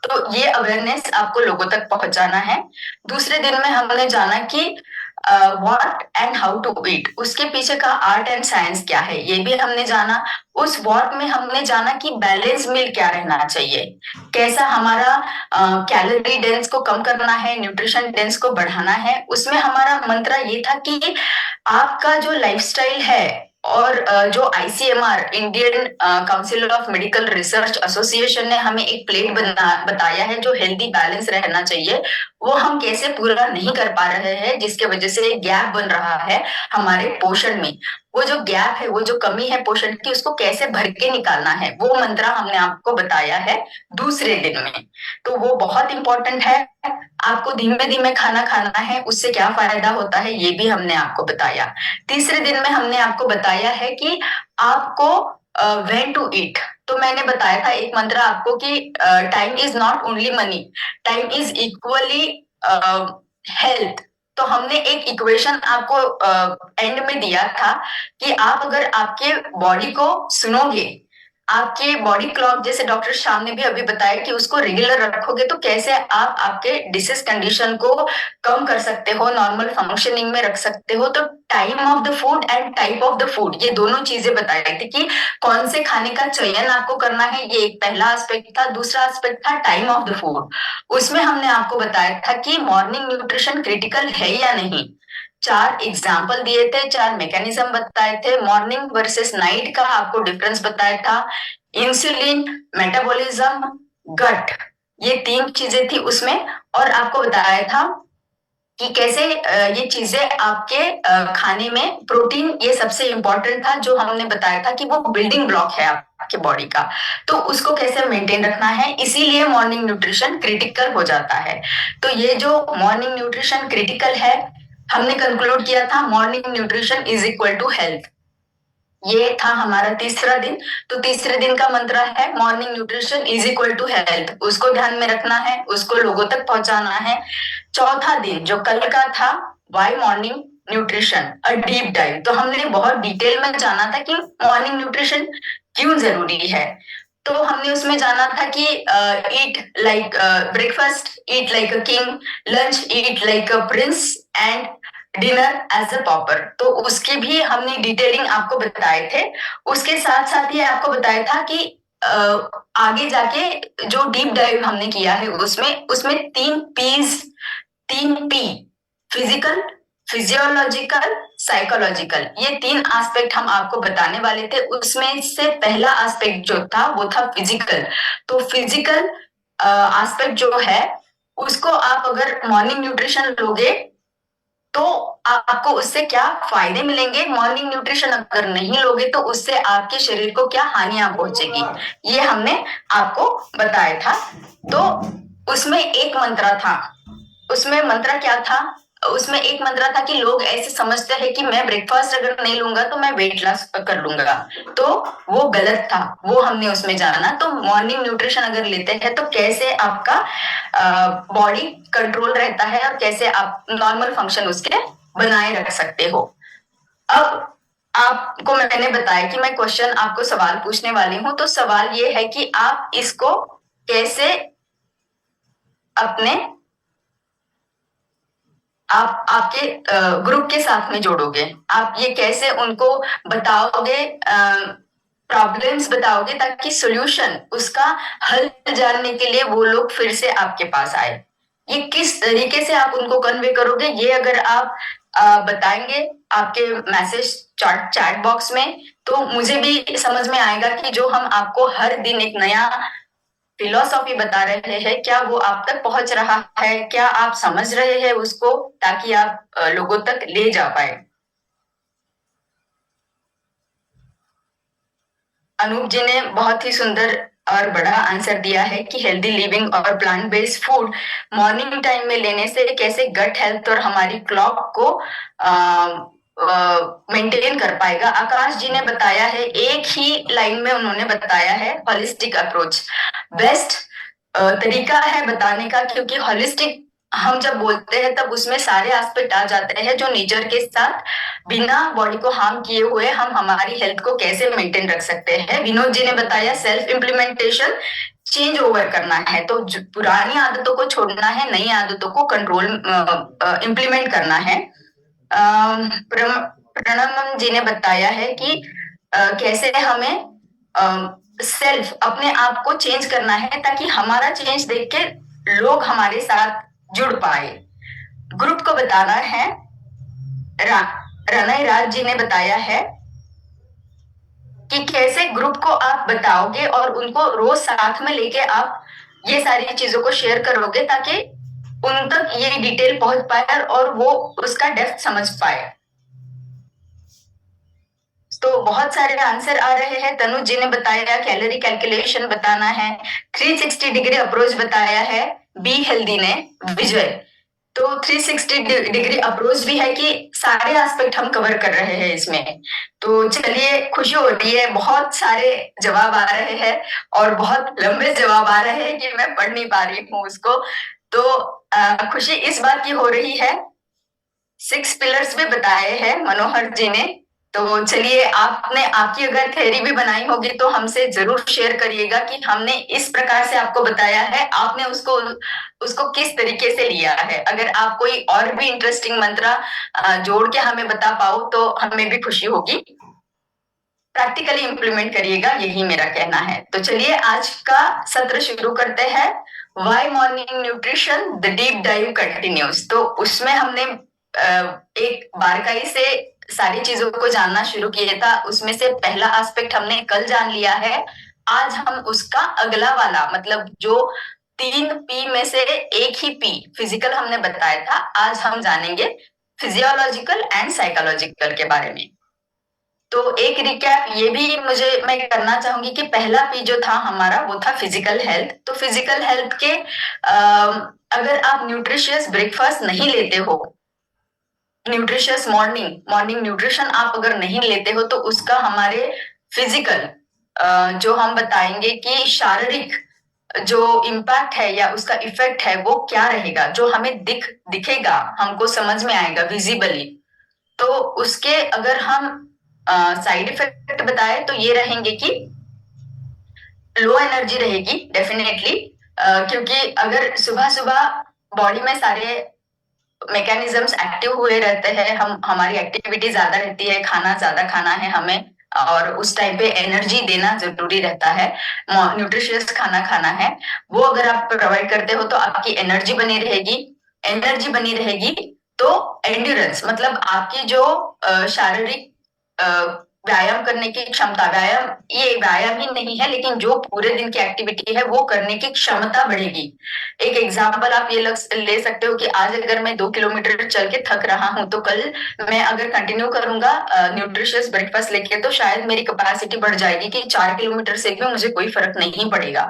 S3: तो ये अवेयरनेस आपको लोगों तक पहुंचाना है। दूसरे दिन में हमने जाना कि what and how to eat, उसके पीछे का आर्ट एंड साइंस क्या है ये भी हमने जाना। उस व्हाट में हमने जाना कि बैलेंस मील क्या रहना चाहिए, कैसा हमारा कैलोरी डेंस को कम करना है, न्यूट्रिशन डेंस को बढ़ाना है। उसमें हमारा मंत्र ये था कि आपका जो लाइफस्टाइल है और जो ICMR, Indian council of medical research association ने हमें एक प्लेट बताया है जो हेल्दी बैलेंस रहना चाहिए, वो हम कैसे पूरा नहीं कर पा रहे हैं, जिसके वजह से गैप बन रहा है हमारे पोषण में। वो जो गैप है, वो जो कमी है पोषण की, उसको कैसे भर के निकालना है, वो मंत्र हमने आपको बताया है दूसरे दिन में। तो वो बहुत इंपॉर्टेंट है। आपको धीमे धीमे खाना खाना है, उससे क्या फायदा होता है ये भी हमने आपको बताया। तीसरे दिन में हमने आपको बताया है कि आपको व्हेन टू ईट। तो मैंने बताया था एक मंत्र आपको कि time is not only money, time is equally health. तो हमने एक इक्वेशन आपको एंड में दिया था कि आप अगर आपके बॉडी को सुनोगे, आपके बॉडी क्लॉक, जैसे डॉक्टर श्याम ने भी अभी बताया कि उसको रेगुलर रखोगे तो कैसे आप आपके डिसीज कंडीशन को कम कर सकते हो, नॉर्मल फंक्शनिंग में रख सकते हो। तो time of the food and type of the food, ये दोनों चीजें बताई थी कि कौन से खाने का चयन आपको करना है, ये एक पहला एस्पेक्ट था। दूसरा एस्पेक्ट था टाइम ऑफ द फूड। उसमें हमने आपको बताया था कि मॉर्निंग न्यूट्रिशन क्रिटिकल है या नहीं। 4 एग्जाम्पल दिए थे, 4 मैकेनिज्म बताए थे, मॉर्निंग वर्सेस नाइट का आपको डिफरेंस बताया था, इंसुलिन, मेटाबॉलिज्म, गट, ये 3 चीजें थी उसमें। और आपको बताया था कि कैसे ये चीजें आपके खाने में, प्रोटीन ये सबसे इंपॉर्टेंट था, जो हमने बताया था कि वो बिल्डिंग ब्लॉक है आपके बॉडी का, तो उसको कैसे मेंटेन रखना है, इसीलिए मॉर्निंग न्यूट्रिशन क्रिटिकल हो जाता है। तो ये जो मॉर्निंग न्यूट्रिशन क्रिटिकल है, हमने कंक्लूड किया था morning nutrition is equal to health. ये था हमारा तीसरा दिन। तो तीसरे दिन का मंत्र है morning nutrition is equal to health, उसको ध्यान में रखना है, उसको लोगों तक पहुंचाना है। चौथा दिन जो कल का था, why morning nutrition a deep dive, तो हमने बहुत डिटेल में जाना था कि मॉर्निंग न्यूट्रिशन क्यों जरूरी है। तो हमने उसमें जाना था कि eat like breakfast eat like a king, lunch eat like a prince and dinner as a pauper. तो उसके भी हमने डिटेलिंग आपको बताए थे। उसके साथ साथ ही आपको बताया था कि आगे जाके जो डीप डाइव हमने किया है उसमें 3 पी, फिजिकल, फिजियोलॉजिकल, साइकोलॉजिकल, ये 3 एस्पेक्ट हम आपको बताने वाले थे। उसमें से पहला एस्पेक्ट जो था वो था फिजिकल। तो फिजिकल एस्पेक्ट जो है उसको आप अगर मॉर्निंग न्यूट्रिशन लोगे तो आपको उससे क्या फायदे मिलेंगे, मॉर्निंग न्यूट्रिशन अगर नहीं लोगे तो उससे आपके शरीर को क्या हानियां पहुंचेगी, ये हमने आपको बताया था। तो उसमें एक मंत्र था, उसमें मंत्र क्या था, उसमें एक मंत्रा था कि लोग ऐसे समझते हैं कि मैं ब्रेकफास्ट अगर नहीं लूंगा तो मैं वेट लॉस कर लूंगा, तो वो गलत था, वो हमने उसमें जाना। तो मॉर्निंग न्यूट्रिशन अगर लेते हैं तो कैसे आपका बॉडी कंट्रोल रहता है और कैसे आप नॉर्मल फंक्शन उसके बनाए रख सकते हो। अब आपको मैंने बताया कि मैं क्वेश्चन आपको सवाल पूछने वाली हूं, तो सवाल ये है कि आप इसको कैसे अपने आप आपके ग्रुप के साथ में जोड़ोगे, आप ये कैसे उनको बताओगे, प्रॉब्लम्स बताओगे ताकि सॉल्यूशन उसका हल जानने के लिए वो लोग फिर से आपके पास आए। ये किस तरीके से आप उनको कन्वे करोगे, ये अगर आप बताएंगे आपके मैसेज चैट बॉक्स में, तो मुझे भी समझ में आएगा कि जो हम आपको हर दिन एक नया फिलोसॉफी बता रहे हैं क्या वो आप तक पहुंच रहा है, क्या आप समझ रहे हैं उसको, ताकि आप लोगों तक ले जा पाए। अनूप जी ने बहुत ही सुंदर और बड़ा आंसर दिया है कि हेल्दी लिविंग और plant based food morning time में लेने से कैसे गट हेल्थ और हमारी क्लॉक को मेंटेन कर पाएगा। आकाश जी ने बताया है, एक ही लाइन में उन्होंने बताया है, होलिस्टिक अप्रोच बेस्ट तरीका है बताने का, क्योंकि होलिस्टिक हम जब बोलते हैं तब उसमें सारे एस्पेक्ट आ जाते हैं जो नेचर के साथ बिना बॉडी को हार्म किए हुए हम हमारी हेल्थ को कैसे मेंटेन रख सकते हैं। विनोद जी ने बताया सेल्फ इम्प्लीमेंटेशन चेंज ओवर करना है, तो पुरानी आदतों को छोड़ना है, नई आदतों को कंट्रोल इम्प्लीमेंट करना है। प्रणम जी ने बताया है कि कैसे हमें सेल्फ अपने आप को चेंज करना है ताकि हमारा चेंज देख के लोग हमारे साथ जुड़ पाए। ग्रुप को बताना है, रनई राज जी ने बताया है कि कैसे ग्रुप को आप बताओगे और उनको रोज साथ में लेके आप ये सारी चीजों को शेयर करोगे ताकि उन तक ये डिटेल पहुंच पाए और वो उसका डेप्थ समझ पाए। तो बहुत सारे आंसर आ रहे हैं। तनुज जी ने बताया कैलोरी कैलकुलेशन बताना है, 360 डिग्री अप्रोच बताया है बी हेल्दी ने, विजय। तो 360 डिग्री अप्रोच भी है कि सारे एस्पेक्ट हम कवर कर रहे हैं इसमें। तो चलिए, खुशी हो रही है, बहुत सारे जवाब आ रहे हैं और बहुत लंबे जवाब आ रहे हैं कि मैं पढ़ नहीं पा रही हूँ उसको। तो खुशी इस बात की हो रही है, 6 पिलर्स भी बताए हैं मनोहर जी ने। तो चलिए, आपने आपकी अगर थ्योरी भी बनाई होगी तो हमसे जरूर शेयर करिएगा कि हमने इस प्रकार से आपको बताया है, आपने उसको किस तरीके से लिया है। अगर आप कोई और भी इंटरेस्टिंग मंत्र जोड़ के हमें बता पाओ तो हमें भी खुशी होगी। प्रैक्टिकली इंप्लीमेंट करिएगा, यही मेरा कहना है। तो चलिए, आज का सत्र शुरू करते हैं। Why morning nutrition the deep dive continues. तो उसमें हमने एक बारीकाई से सारी चीजों को जानना शुरू किया था। उसमें से पहला एस्पेक्ट हमने कल जान लिया है। आज हम उसका अगला वाला, मतलब जो 3 पी में से एक ही पी फिजिकल हमने बताया था, आज हम जानेंगे फिजियोलॉजिकल एंड साइकोलॉजिकल के बारे में। तो एक रिकैप ये भी मैं करना चाहूंगी कि पहला पी जो था हमारा वो था फिजिकल हेल्थ। तो फिजिकल हेल्थ के अगर आप न्यूट्रिशियस ब्रेकफास्ट नहीं लेते हो, न्यूट्रिशियस मॉर्निंग न्यूट्रिशन आप अगर नहीं लेते हो, तो उसका हमारे फिजिकल जो हम बताएंगे कि शारीरिक जो इम्पैक्ट है या उसका इफेक्ट है वो क्या रहेगा, जो हमें दिखेगा, हमको समझ में आएगा विजिबली। तो उसके अगर हम साइड इफेक्ट बताए तो ये रहेंगे कि लो एनर्जी रहेगी डेफिनेटली, क्योंकि अगर सुबह सुबह बॉडी में सारे मैकेनिज्म्स एक्टिव हुए रहते हैं, हमारी एक्टिविटी ज्यादा रहती है, खाना ज्यादा खाना है हमें, और उस टाइम पे एनर्जी देना जरूरी रहता है, न्यूट्रिशियस खाना खाना है, वो अगर आप प्रोवाइड करते हो तो आपकी एनर्जी बनी रहेगी। एनर्जी बनी रहेगी तो एंड्योरेंस, मतलब आपकी जो शारीरिक व्यायाम करने की क्षमता, ये व्यायाम ही नहीं है लेकिन जो पूरे दिन की एक्टिविटी है वो करने की क्षमता बढ़ेगी। एक एग्जाम्पल आप ये ले सकते हो कि आज अगर मैं 2 किलोमीटर चल के थक रहा हूं, तो कल मैं अगर कंटिन्यू करूंगा न्यूट्रिशियस ब्रेकफास्ट लेके, तो शायद मेरी कैपेसिटी बढ़ जाएगी कि 4 किलोमीटर से भी मुझे कोई फर्क नहीं पड़ेगा।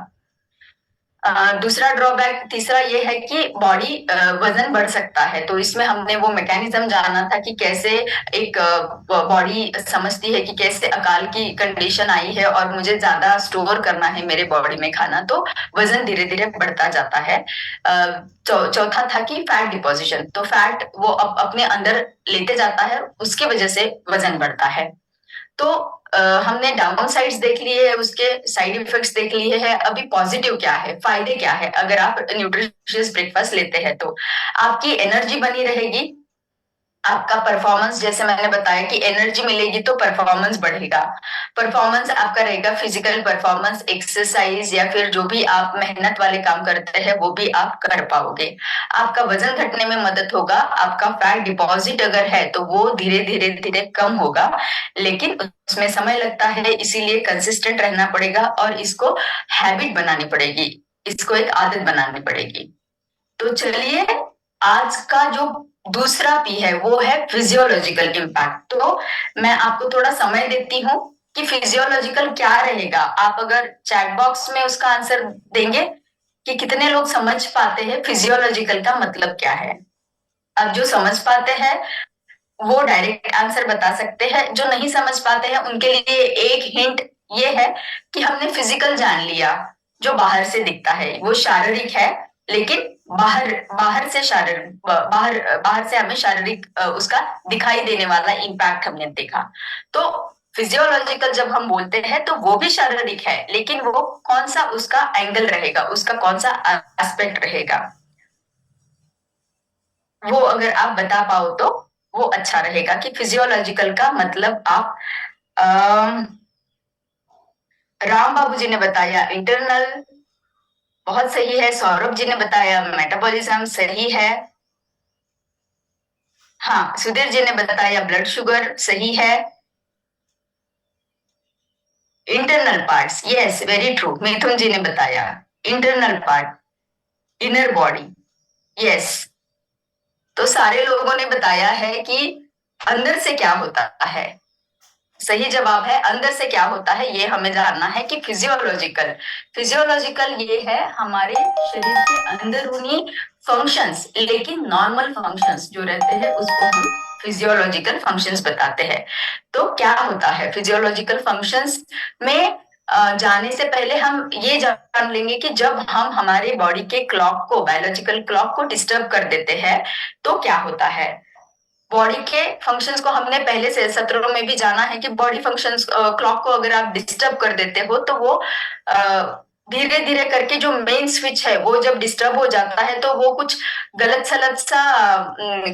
S3: दूसरा ड्रॉबैक तीसरा ये है कि बॉडी वजन बढ़ सकता है। तो इसमें हमने वो मैकेनिज्म जाना था कि कैसे एक बॉडी समझती है कि कैसे अकाल की कंडीशन आई है और मुझे ज्यादा स्टोर करना है मेरे बॉडी में खाना, तो वजन धीरे धीरे बढ़ता जाता है। चौथा था कि फैट डिपोजिशन, तो फैट वो अपने अंदर लेते जाता है, उसकी वजह से वजन बढ़ता है। तो हमने डाउन साइड्स देख लिए है, उसके साइड इफेक्ट्स देख लिए हैं। अभी पॉजिटिव क्या है, फायदे क्या है अगर आप न्यूट्रिशियस ब्रेकफास्ट लेते हैं तो? आपकी एनर्जी बनी रहेगी, आपका परफॉर्मेंस, जैसे मैंने बताया कि एनर्जी मिलेगी तो परफॉर्मेंस बढ़ेगा। परफॉर्मेंस आपका रहेगा फिजिकल परफॉर्मेंस, एक्सरसाइज या फिर जो भी आप मेहनत वाले काम करते हैं वो भी आप कर पाओगे। आपका वजन घटने में मदद होगा। आपका फैट डिपॉजिट अगर है तो वो धीरे धीरे धीरे कम होगा, लेकिन उसमें समय लगता है, इसीलिए कंसिस्टेंट रहना पड़ेगा और इसको हैबिट बनानी पड़ेगी, इसको एक आदत बनानी पड़ेगी। तो चलिए, आज का जो दूसरा पी है वो है फिजियोलॉजिकल इम्पैक्ट। तो मैं आपको थोड़ा समय देती हूँ कि फिजियोलॉजिकल क्या रहेगा। आप अगर चैट बॉक्स में उसका आंसर देंगे कि कितने लोग समझ पाते हैं फिजियोलॉजिकल का मतलब क्या है। अब जो समझ पाते हैं वो डायरेक्ट आंसर बता सकते हैं, जो नहीं समझ पाते हैं उनके लिए एक हिंट ये है कि हमने फिजिकल जान लिया, जो बाहर से दिखता है वो शारीरिक है, लेकिन बाहर बाहर से शारीरिक बाहर बाहर से हमें शारीरिक उसका दिखाई देने वाला इम्पैक्ट हमने देखा। तो फिजियोलॉजिकल जब हम बोलते हैं तो वो भी शारीरिक है, लेकिन वो कौन सा उसका एंगल रहेगा, उसका कौन सा एस्पेक्ट रहेगा, वो अगर आप बता पाओ तो वो अच्छा रहेगा कि फिजियोलॉजिकल का मतलब आप राम बाबू जी ने बताया इंटरनल, बहुत सही है। सौरभ जी ने बताया मेटाबॉलिज्म, सही है। हाँ, सुधीर जी ने बताया ब्लड शुगर, सही है। Internal parts, yes very true. Mithun ji ने बताया internal part, inner body, yes. तो सारे लोगों ने बताया है कि अंदर से क्या होता है। सही जवाब है अंदर से क्या होता है, ये हमें जानना है कि फिजियोलॉजिकल। फिजियोलॉजिकल ये है हमारे शरीर के अंदरूनी फंक्शंस, लेकिन नॉर्मल फंक्शंस जो रहते हैं उसको हम फिजियोलॉजिकल फंक्शंस बताते हैं। तो क्या होता है फिजियोलॉजिकल फंक्शंस में जाने से पहले हम ये जान लेंगे कि जब हम हमारे बॉडी के क्लॉक को, बायोलॉजिकल क्लॉक को डिस्टर्ब कर देते हैं तो क्या होता है। बॉडी के फंक्शंस को हमने पहले से सत्रों में भी जाना है कि बॉडी फंक्शंस क्लॉक को अगर आप डिस्टर्ब कर देते हो तो वो धीरे धीरे करके जो मेन स्विच है वो जब डिस्टर्ब हो जाता है तो वो कुछ गलत सलत सा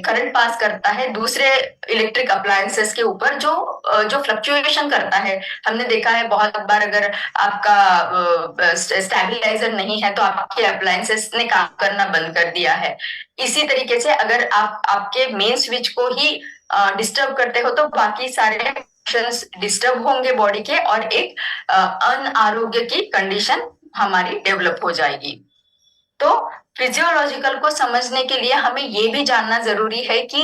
S3: करंट पास करता है दूसरे इलेक्ट्रिक अप्लायंसेस के ऊपर, जो फ्लक्चुएशन करता है। हमने देखा है बहुत बार अगर आपका स्टेबलाइजर नहीं है तो आपके अप्लायंसेस ने काम करना बंद कर दिया है। इसी तरीके से अगर आप आपके मेन स्विच को ही डिस्टर्ब करते हो तो बाकी सारे फंक्शंस डिस्टर्ब होंगे बॉडी के और एक अनारोग्य की कंडीशन हमारी डेवलप हो जाएगी। तो फिजियोलॉजिकल को समझने के लिए हमें ये भी जानना जरूरी है कि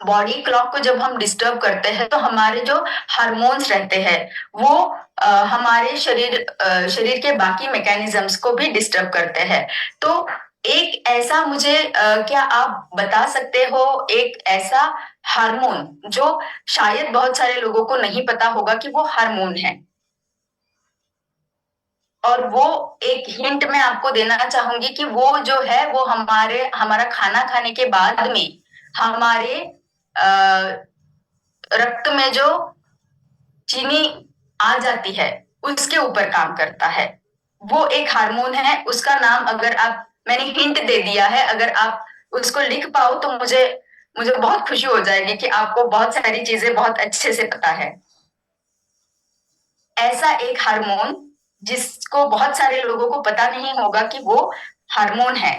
S3: बॉडी क्लॉक को जब हम डिस्टर्ब करते हैं तो हमारे जो हार्मोन्स रहते हैं वो हमारे शरीर के बाकी मैकेनिज्म्स को भी डिस्टर्ब करते हैं। तो एक ऐसा मुझे क्या आप बता सकते हो एक ऐसा हार्मोन जो शायद बहुत सारे लोगों को नहीं पता होगा कि वो हार्मोन है, और वो एक हिंट मैं आपको देना चाहूंगी कि वो जो है वो हमारा खाना खाने के बाद में हमारे रक्त में जो चीनी आ जाती है उसके ऊपर काम करता है। वो एक हार्मोन है, उसका नाम अगर आप, मैंने हिंट दे दिया है, अगर आप उसको लिख पाओ तो मुझे मुझे बहुत खुशी हो जाएगी कि आपको बहुत सारी चीजें बहुत अच्छे से पता है। ऐसा एक हार्मोन जिसको बहुत सारे लोगों को पता नहीं होगा कि वो हार्मोन है,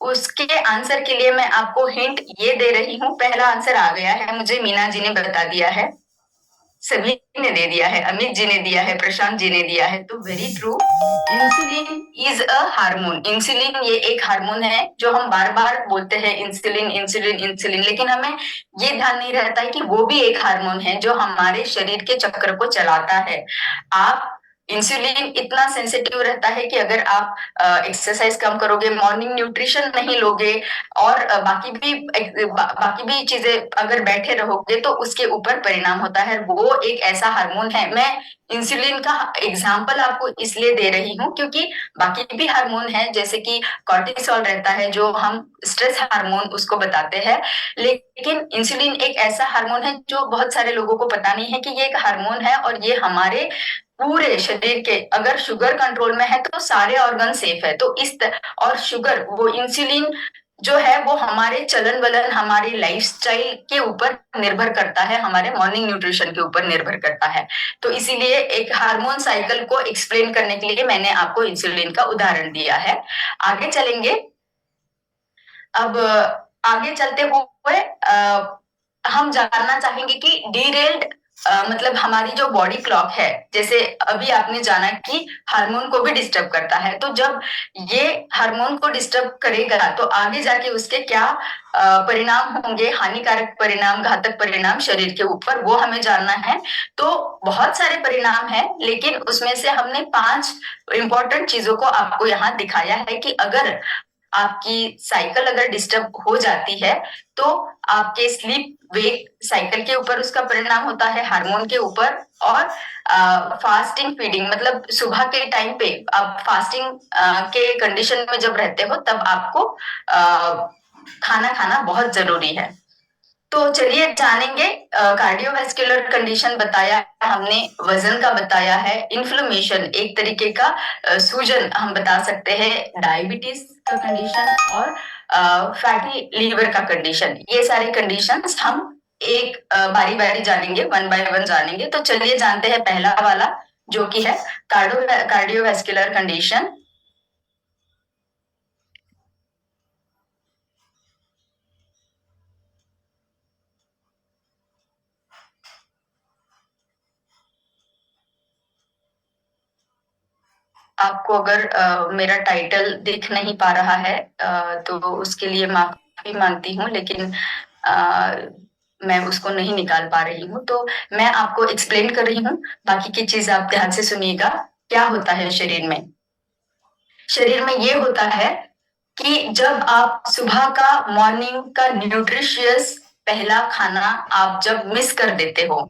S3: उसके आंसर के लिए मैं आपको हिंट ये दे रही हूँ। पहला आंसर आ गया है मुझे, मीना जी ने बता दिया है, सभी ने दे दिया है, अमित जी ने दिया है, प्रशांत जी ने दिया है। तो very true, insulin is a hormone. Insulin ये एक हार्मोन है जो हम बार बार बोलते हैं इंसुलिन इंसुलिन इंसुलिन, लेकिन हमें ये ध्यान नहीं रहता है कि वो भी एक हार्मोन है जो हमारे शरीर के चक्र को चलाता है। आप इंसुलिन इतना सेंसिटिव रहता है कि अगर आप एक्सरसाइज कम करोगे, मॉर्निंग न्यूट्रिशन नहीं लोगे और बाकी भी चीजें अगर बैठे रहोगे तो उसके ऊपर परिणाम होता है। वो एक ऐसा हार्मोन है, मैं इंसुलिन का एग्जाम्पल आपको इसलिए दे रही हूँ क्योंकि बाकी भी हार्मोन है, जैसे कि कॉर्टिसोल रहता है जो हम स्ट्रेस हार्मोन उसको बताते हैं, लेकिन इंसुलिन एक ऐसा हार्मोन है जो बहुत सारे लोगों को पता नहीं है कि ये एक हार्मोन है और ये हमारे पूरे शरीर के, अगर शुगर कंट्रोल में है तो सारे ऑर्गन सेफ है। तो और शुगर, वो इंसुलिन जो है वो हमारे चलन वलन, हमारी लाइफस्टाइल के ऊपर निर्भर करता है, हमारे मॉर्निंग न्यूट्रिशन के ऊपर निर्भर करता है। तो इसीलिए एक हार्मोन साइकिल को एक्सप्लेन करने के लिए मैंने आपको इंसुलिन का उदाहरण दिया है। आगे चलेंगे। अब आगे चलते हुए हम जानना चाहेंगे कि डीरेल्ड मतलब हमारी जो बॉडी क्लॉक है, जैसे अभी आपने जाना कि हार्मोन को भी डिस्टर्ब करता है, तो जब ये हार्मोन को डिस्टर्ब करेगा तो आगे जाके उसके क्या परिणाम होंगे, हानिकारक परिणाम, घातक परिणाम शरीर के ऊपर, वो हमें जानना है। तो बहुत सारे परिणाम है, लेकिन उसमें से हमने 5 इंपॉर्टेंट चीजों को आपको यहाँ दिखाया है कि अगर आपकी साइकिल अगर डिस्टर्ब हो जाती है तो आपके स्लीप वेक साइकिल के ऊपर उसका परिणाम होता है, हार्मोन के ऊपर, और फास्टिंग फीडिंग, मतलब सुबह के टाइम पे आप फास्टिंग के कंडीशन में जब रहते हो तब आपको खाना खाना बहुत जरूरी है। तो चलिए जानेंगे। कार्डियोवैस्कुलर कंडीशन बताया हमने, वजन का बताया है, इन्फ्लेमेशन एक तरीके का सूजन हम बता सकते हैं, डायबिटीज का कंडीशन और फैटी लीवर का कंडीशन, ये सारे कंडीशंस हम एक बारी बारी जानेंगे, 1 बाय 1 जानेंगे। तो चलिए जानते हैं पहला वाला जो कि है कार्डियोवैस्कुलर कंडीशन। आपको अगर मेरा टाइटल दिख नहीं पा रहा है तो उसके लिए माफी मांगती हूँ, लेकिन मैं उसको नहीं निकाल पा रही हूँ, तो मैं आपको एक्सप्लेन कर रही हूँ। बाकी की चीज आप ध्यान से सुनिएगा। क्या होता है शरीर में? शरीर में ये होता है कि जब आप सुबह का, मॉर्निंग का न्यूट्रिशियस पहला खाना आप जब मिस कर देते हो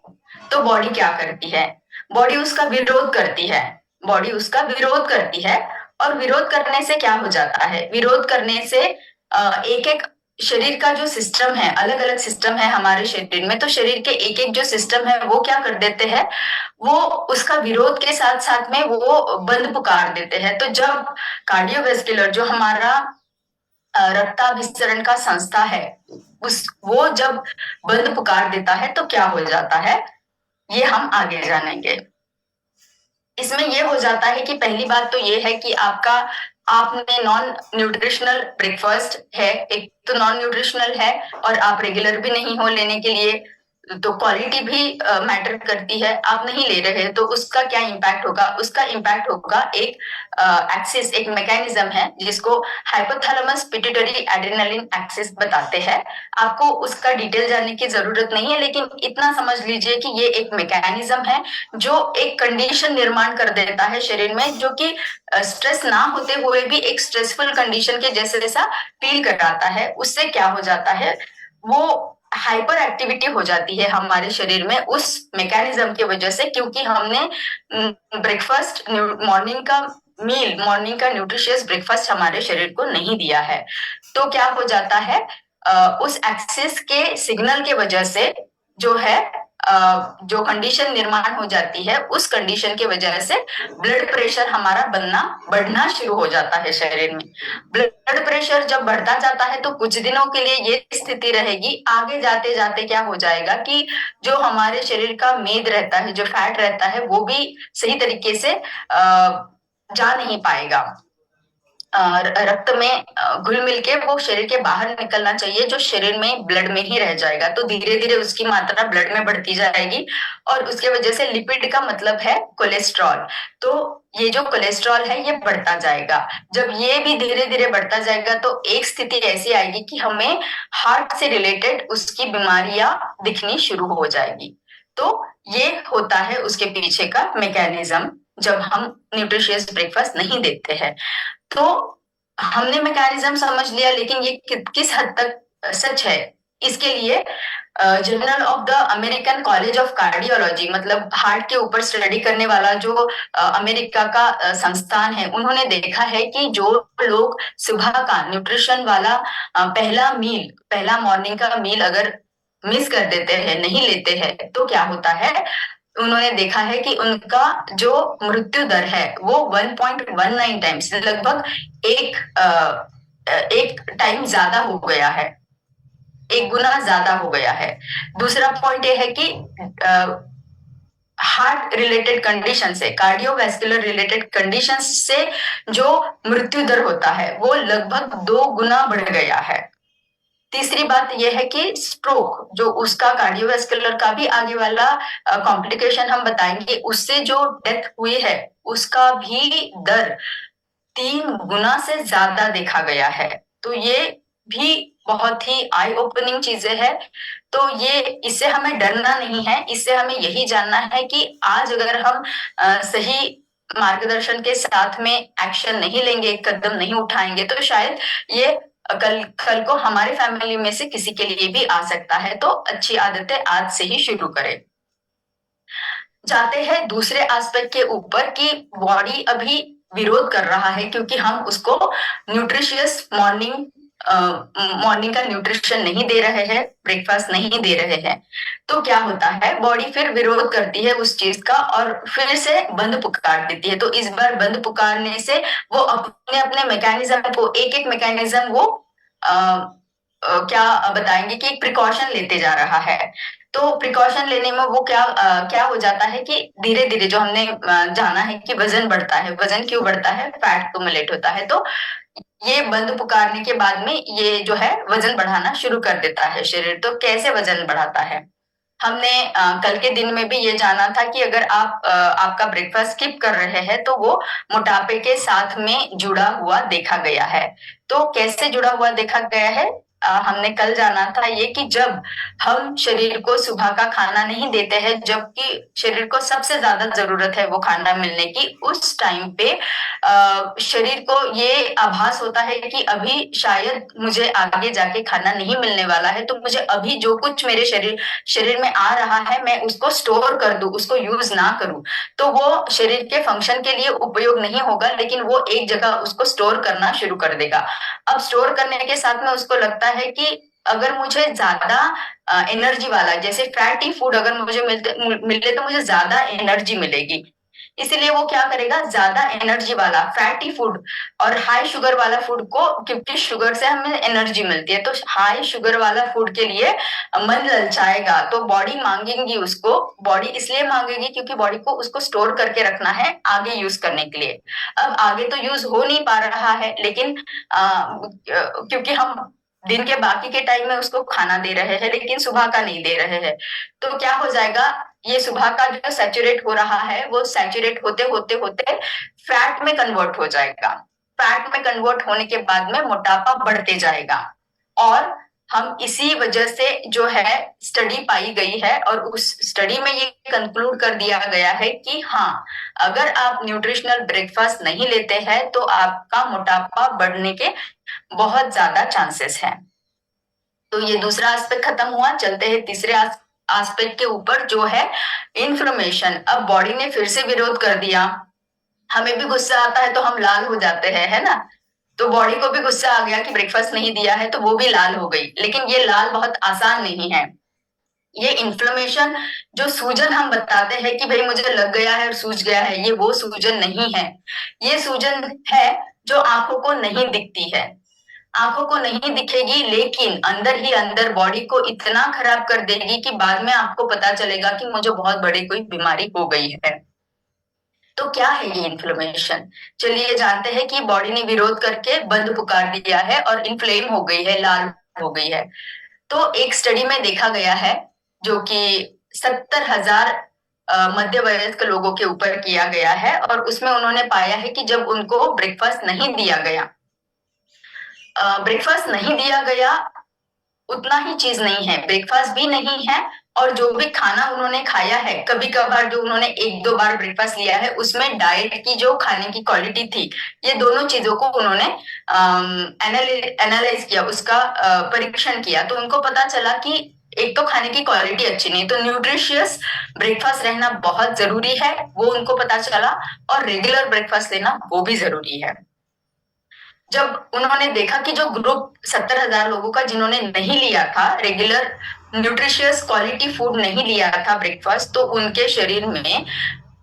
S3: तो बॉडी क्या करती है? बॉडी उसका विरोध करती है, बॉडी उसका विरोध करती है। और विरोध करने से क्या हो जाता है? विरोध करने से एक एक शरीर का जो सिस्टम है, अलग अलग सिस्टम है हमारे शरीर में, तो शरीर के एक एक जो सिस्टम है वो क्या कर देते हैं, वो उसका विरोध के साथ साथ में वो बंद पुकार देते हैं। तो जब कार्डियोवैस्कुलर जो हमारा रक्ताभिसरण का संस्था है, वो जब बंद पुकार देता है तो क्या हो जाता है, ये हम आगे जानेंगे। इसमें ये हो जाता है कि पहली बात तो ये है कि आपने नॉन न्यूट्रिशनल ब्रेकफास्ट है, एक तो नॉन न्यूट्रिशनल है और आप रेगुलर भी नहीं हो लेने के लिए, तो क्वालिटी भी मैटर करती है, आप नहीं ले रहे तो उसका क्या इम्पैक्ट होगा? उसका इम्पैक्ट होगा एक एक्सिस, एक मैकेनिज्म है जिसको हाइपोथैलेमस पिट्यूटरी एड्रेनालिन एक्सिस बताते हैं। आपको उसका डिटेल जानने की जरूरत नहीं है, लेकिन इतना समझ लीजिए कि ये एक मैकेनिज्म है जो एक कंडीशन निर्माण कर देता है शरीर में, जो कि स्ट्रेस ना होते हुए भी एक स्ट्रेसफुल कंडीशन के जैसा फील कराता है। उससे क्या हो जाता है, वो हाइपर एक्टिविटी हो जाती है हमारे शरीर में उस मैकेनिज्म की वजह से, क्योंकि हमने ब्रेकफास्ट, मॉर्निंग का मील, मॉर्निंग का न्यूट्रिशियस ब्रेकफास्ट हमारे शरीर को नहीं दिया है। तो क्या हो जाता है, उस एक्सिस के सिग्नल के वजह से जो है जो कंडीशन निर्माण हो जाती है, उस कंडीशन की वजह से ब्लड प्रेशर हमारा बढ़ना शुरू हो जाता है शरीर में। ब्लड प्रेशर जब बढ़ता जाता है तो कुछ दिनों के लिए ये स्थिति रहेगी, आगे जाते जाते क्या हो जाएगा कि जो हमारे शरीर का मेद रहता है, जो फैट रहता है, वो भी सही तरीके से जा नहीं पाएगा, रक्त में घुल मिल के वो शरीर के बाहर निकलना चाहिए, जो शरीर में ब्लड में ही रह जाएगा। तो धीरे धीरे उसकी मात्रा ब्लड में बढ़ती जाएगी और उसके वजह से लिपिड का मतलब है कोलेस्ट्रॉल। तो ये जो कोलेस्ट्रॉल है ये बढ़ता जाएगा। जब ये भी धीरे धीरे बढ़ता जाएगा तो एक स्थिति ऐसी आएगी कि हमें हार्ट से रिलेटेड उसकी बीमारियां दिखनी शुरू हो जाएगी। तो ये होता है उसके पीछे का मैकेनिज्म जब हम न्यूट्रिशियस ब्रेकफास्ट नहीं देते हैं। तो हमने मैकेनिज्म समझ लिया, लेकिन ये किस हद तक सच है, इसके लिए journal of the American college of cardiology, मतलब हार्ट के ऊपर स्टडी करने वाला जो अमेरिका का संस्थान है, उन्होंने देखा है कि जो लोग सुबह का न्यूट्रिशन वाला पहला मॉर्निंग का मील अगर मिस कर देते हैं, नहीं लेते हैं, तो क्या होता है, उन्होंने देखा है कि उनका जो मृत्यु दर है वो 1.19 टाइम्स, लगभग एक टाइम ज्यादा हो गया है, एक गुना ज्यादा हो गया है। दूसरा पॉइंट ये है कि हार्ट रिलेटेड कंडीशन से, कार्डियोवैस्कुलर रिलेटेड कंडीशन से जो मृत्यु दर होता है वो लगभग 2 गुना बढ़ गया है। तीसरी बात यह है कि स्ट्रोक, जो उसका कार्डियोवैस्कुलर का भी आगे वाला कॉम्प्लिकेशन हम बताएंगे, उससे जो डेथ हुई है उसका भी दर 3 गुना से ज्यादा देखा गया है। तो ये भी बहुत ही आई ओपनिंग चीजें हैं। तो ये, इससे हमें डरना नहीं है, इससे हमें यही जानना है कि आज अगर हम सही मार्गदर्शन के साथ में एक्शन नहीं लेंगे, कदम नहीं उठाएंगे, तो शायद ये कल को हमारे फैमिली में से किसी के लिए भी आ सकता है। तो अच्छी आदतें आज से ही शुरू करें। जाते हैं दूसरे एस्पेक्ट के ऊपर कि बॉडी अभी विरोध कर रहा है क्योंकि हम उसको न्यूट्रिशियस मॉर्निंग का न्यूट्रिशन नहीं दे रहे हैं, ब्रेकफास्ट नहीं दे रहे हैं। तो क्या होता है, बॉडी फिर विरोध करती है उस चीज का और फिर से बंद पुकार देती है। तो इस बार बंद पुकारने से वो अपने अपने मैकेनिज्म को, एक एक मैकेनिज्म वो क्या बताएंगे कि एक प्रिकॉशन लेते जा रहा है। तो प्रिकॉशन लेने में वो क्या हो जाता है कि धीरे धीरे जो हमने जाना है कि वजन बढ़ता है। वजन क्यों बढ़ता है, फैट एक्युमुलेट होता है। तो ये बंद पुकारने के बाद में ये जो है वजन बढ़ाना शुरू कर देता है शरीर। तो कैसे वजन बढ़ाता है, हमने कल के दिन में भी ये जाना था कि अगर आप आपका ब्रेकफास्ट स्किप कर रहे हैं तो वो मोटापे के साथ में जुड़ा हुआ देखा गया है। तो कैसे जुड़ा हुआ देखा गया है, हमने कल जाना था ये कि जब हम शरीर को सुबह का खाना नहीं देते हैं, जबकि शरीर को सबसे ज्यादा जरूरत है वो खाना मिलने की, उस टाइम पे शरीर को ये आभास होता है कि अभी शायद मुझे आगे जाके खाना नहीं मिलने वाला है, तो मुझे अभी जो कुछ मेरे शरीर में आ रहा है मैं उसको स्टोर कर दूं, उसको यूज ना करूं। तो वो शरीर के फंक्शन के लिए उपयोग नहीं होगा, लेकिन वो एक जगह उसको स्टोर करना शुरू कर देगा। अब स्टोर करने के साथ में उसको लगता है कि अगर मुझे ज्यादा एनर्जी वाला, जैसे फैटी फूड अगर मुझे मिले तो मुझे ज्यादा एनर्जी मिलेगी, इसलिए वो क्या करेगा, ज्यादा एनर्जी वाला फैटी फूड और हाई शुगर वाला फूड को, क्योंकि शुगर से हमें एनर्जी मिलती है, तो हाई शुगर वाला फूड के लिए मन ललचाएगा। तो बॉडी मांगेगी उसको, बॉडी इसलिए मांगेगी क्योंकि बॉडी को उसको स्टोर करके रखना है आगे यूज करने के लिए। अब आगे तो यूज हो नहीं पा रहा है, लेकिन क्योंकि हम दिन के बाकी के टाइम में उसको खाना दे रहे हैं लेकिन सुबह का नहीं दे रहे हैं, तो क्या हो जाएगा, ये सुबह का जो सैचुरेट हो रहा है वो सैचुरेट होते होते होते फैट में कन्वर्ट हो जाएगा। फैट में कन्वर्ट होने के बाद में मोटापा बढ़ते जाएगा। और हम इसी वजह से जो है स्टडी पाई गई है और उस स्टडी में ये कंक्लूड कर दिया गया है कि हाँ, अगर आप न्यूट्रिशनल ब्रेकफास्ट नहीं लेते हैं तो आपका मोटापा बढ़ने के बहुत ज्यादा चांसेस हैं। तो ये दूसरा एस्पेक्ट खत्म हुआ, चलते हैं तीसरे एस्पेक्ट के ऊपर जो है इन्फ्लेमेशन। अब बॉडी ने फिर से विरोध कर दिया, हमें भी गुस्सा आता है तो हम लाल हो जाते हैं, है ना। तो बॉडी को भी गुस्सा आ गया कि ब्रेकफास्ट नहीं दिया है तो वो भी लाल हो गई। लेकिन ये लाल बहुत आसान नहीं है। ये इन्फ्लेमेशन, जो सूजन हम बताते हैं कि भाई मुझे लग गया है और सूज गया है, ये वो सूजन नहीं है। ये सूजन है जो आंखों को नहीं दिखती है, आंखों को नहीं दिखेगी, लेकिन अंदर ही अंदर बॉडी को इतना खराब कर देगी कि बाद में आपको पता चलेगा कि मुझे बहुत बड़ी कोई बीमारी हो गई है। तो क्या है ये इन्फ्लेमेशन, चलिए जानते हैं कि बॉडी ने विरोध करके बंद पुकार दिया है और इन्फ्लेम हो गई है, लाल हो गई है। तो एक स्टडी में देखा गया है जो कि 70,000 मध्य वयस्क लोगों के ऊपर किया गया है और उसमें उन्होंने पाया है कि जब उनको ब्रेकफास्ट नहीं दिया गया, ब्रेकफास्ट नहीं दिया गया उतना ही चीज नहीं है, ब्रेकफास्ट भी नहीं है और जो भी खाना उन्होंने खाया है, कभी कभार जो उन्होंने 1-2 बार ब्रेकफास्ट लिया है, उसमें डाइट की जो खाने की क्वालिटी थी, ये दोनों चीजों को उन्होंने एनालाइज किया, उसका परीक्षण किया, तो उनको पता चला कि एक तो खाने की क्वालिटी अच्छी नहीं, तो न्यूट्रिशियस ब्रेकफास्ट रहना बहुत जरूरी है, वो उनको पता चला, और रेगुलर ब्रेकफास्ट लेना वो भी जरूरी है। जब उन्होंने देखा कि जो ग्रुप 70,000 लोगों का जिन्होंने नहीं लिया था रेगुलर न्यूट्रिशियस क्वालिटी फूड नहीं लिया था ब्रेकफास्ट, तो उनके शरीर में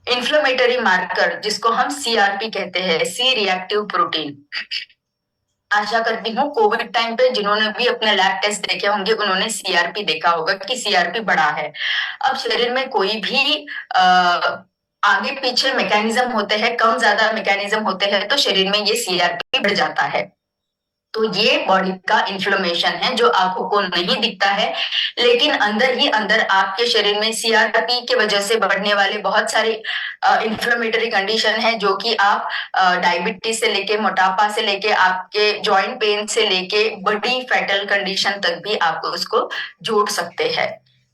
S3: इन्फ्लेमेटरी मार्कर, जिसको हम सीआरपी कहते हैं, सी रिएक्टिव प्रोटीन, आशा करती हूँ कोविड टाइम पे जिन्होंने भी अपने लैब टेस्ट देखे होंगे उन्होंने सीआरपी देखा होगा कि सीआरपी बढ़ा है। अब शरीर में कोई भी आगे पीछे मैकेनिज्म होते हैं, कम ज्यादा मैकेनिज्म होते हैं, तो शरीर में ये सीआरपी बढ़ जाता है। तो ये बॉडी का इन्फ्लेमेशन है जो आंखों को नहीं दिखता है, लेकिन अंदर ही अंदर आपके शरीर में सीआरपी की वजह से बढ़ने वाले बहुत सारे इन्फ्लेमेटरी कंडीशन है, जो कि आप डायबिटीज से लेके, मोटापा से लेके, आपके जॉइंट पेन से लेके बड़ी फैटल कंडीशन तक भी आपको उसको जोड़ सकते हैं।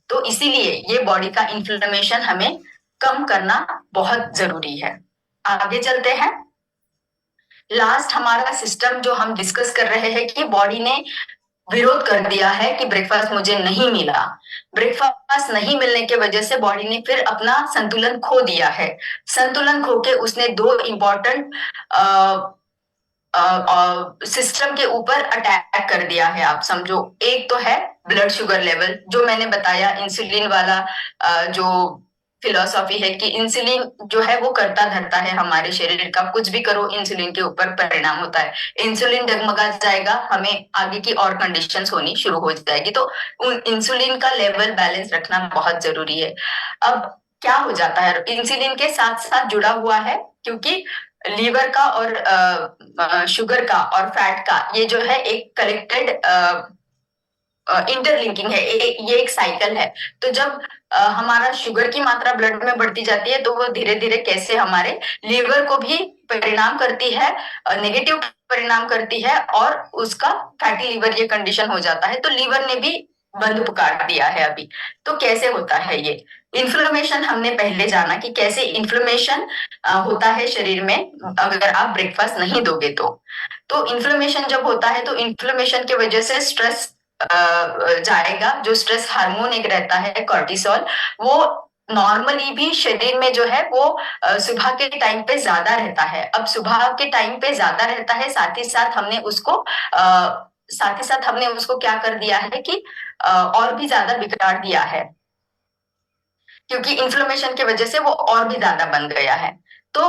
S3: तो इसीलिए ये बॉडी का इन्फ्लेमेशन हमें कम करना बहुत जरूरी है। आगे चलते हैं। लास्ट हमारा सिस्टम जो हम डिस्कस कर रहे हैं कि बॉडी ने विरोध कर दिया है कि ब्रेकफास्ट मुझे नहीं मिला। ब्रेकफास्ट नहीं मिलने की वजह से बॉडी ने फिर अपना संतुलन खो दिया है। संतुलन खो के उसने दो इम्पोर्टेंट सिस्टम के ऊपर अटैक कर दिया है, आप समझो। एक तो है ब्लड शुगर लेवल, जो मैंने बताया इंसुलिन वाला जो फिलॉसफी है कि इंसुलिन जो है वो करता धरता है हमारे शरीर का, कुछ भी करो इंसुलिन के ऊपर परिणाम होता है। इंसुलिन डगमगा जाएगा, हमें आगे की और कंडीशंस होनी शुरू हो जाएगी। तो इंसुलिन का लेवल बैलेंस रखना बहुत जरूरी है। अब क्या हो जाता है, इंसुलिन के साथ साथ जुड़ा हुआ है, क्योंकि लीवर का और शुगर का और फैट का ये जो है एक कलेक्टेड इंटरलिंकिंग है, ये एक साइकिल है। तो जब हमारा शुगर की मात्रा ब्लड में बढ़ती जाती है, तो वो धीरे धीरे कैसे हमारे लीवर को भी परिणाम करती है, नेगेटिव परिणाम करती है, और उसका फैटी लीवर ये कंडीशन हो जाता है। तो लीवर ने भी बंद पुकार दिया है अभी। तो कैसे होता है ये इन्फ्लेमेशन, हमने पहले जाना कि कैसे इन्फ्लेमेशन होता है शरीर में अगर आप ब्रेकफास्ट नहीं दोगे तो इन्फ्लेमेशन जब होता है तो इन्फ्लेमेशन की वजह से स्ट्रेस जाएगा। जो स्ट्रेस हार्मोन एक रहता है कॉर्टिसोल, वो नॉर्मली भी शरीर में जो है वो सुबह के टाइम पे ज्यादा रहता है। अब सुबह के टाइम पे ज्यादा रहता है, साथ ही साथ हमने उसको क्या कर दिया है कि और भी ज्यादा बिगाड़ दिया है, क्योंकि इन्फ्लेमेशन की वजह से वो और भी ज्यादा बन गया है। तो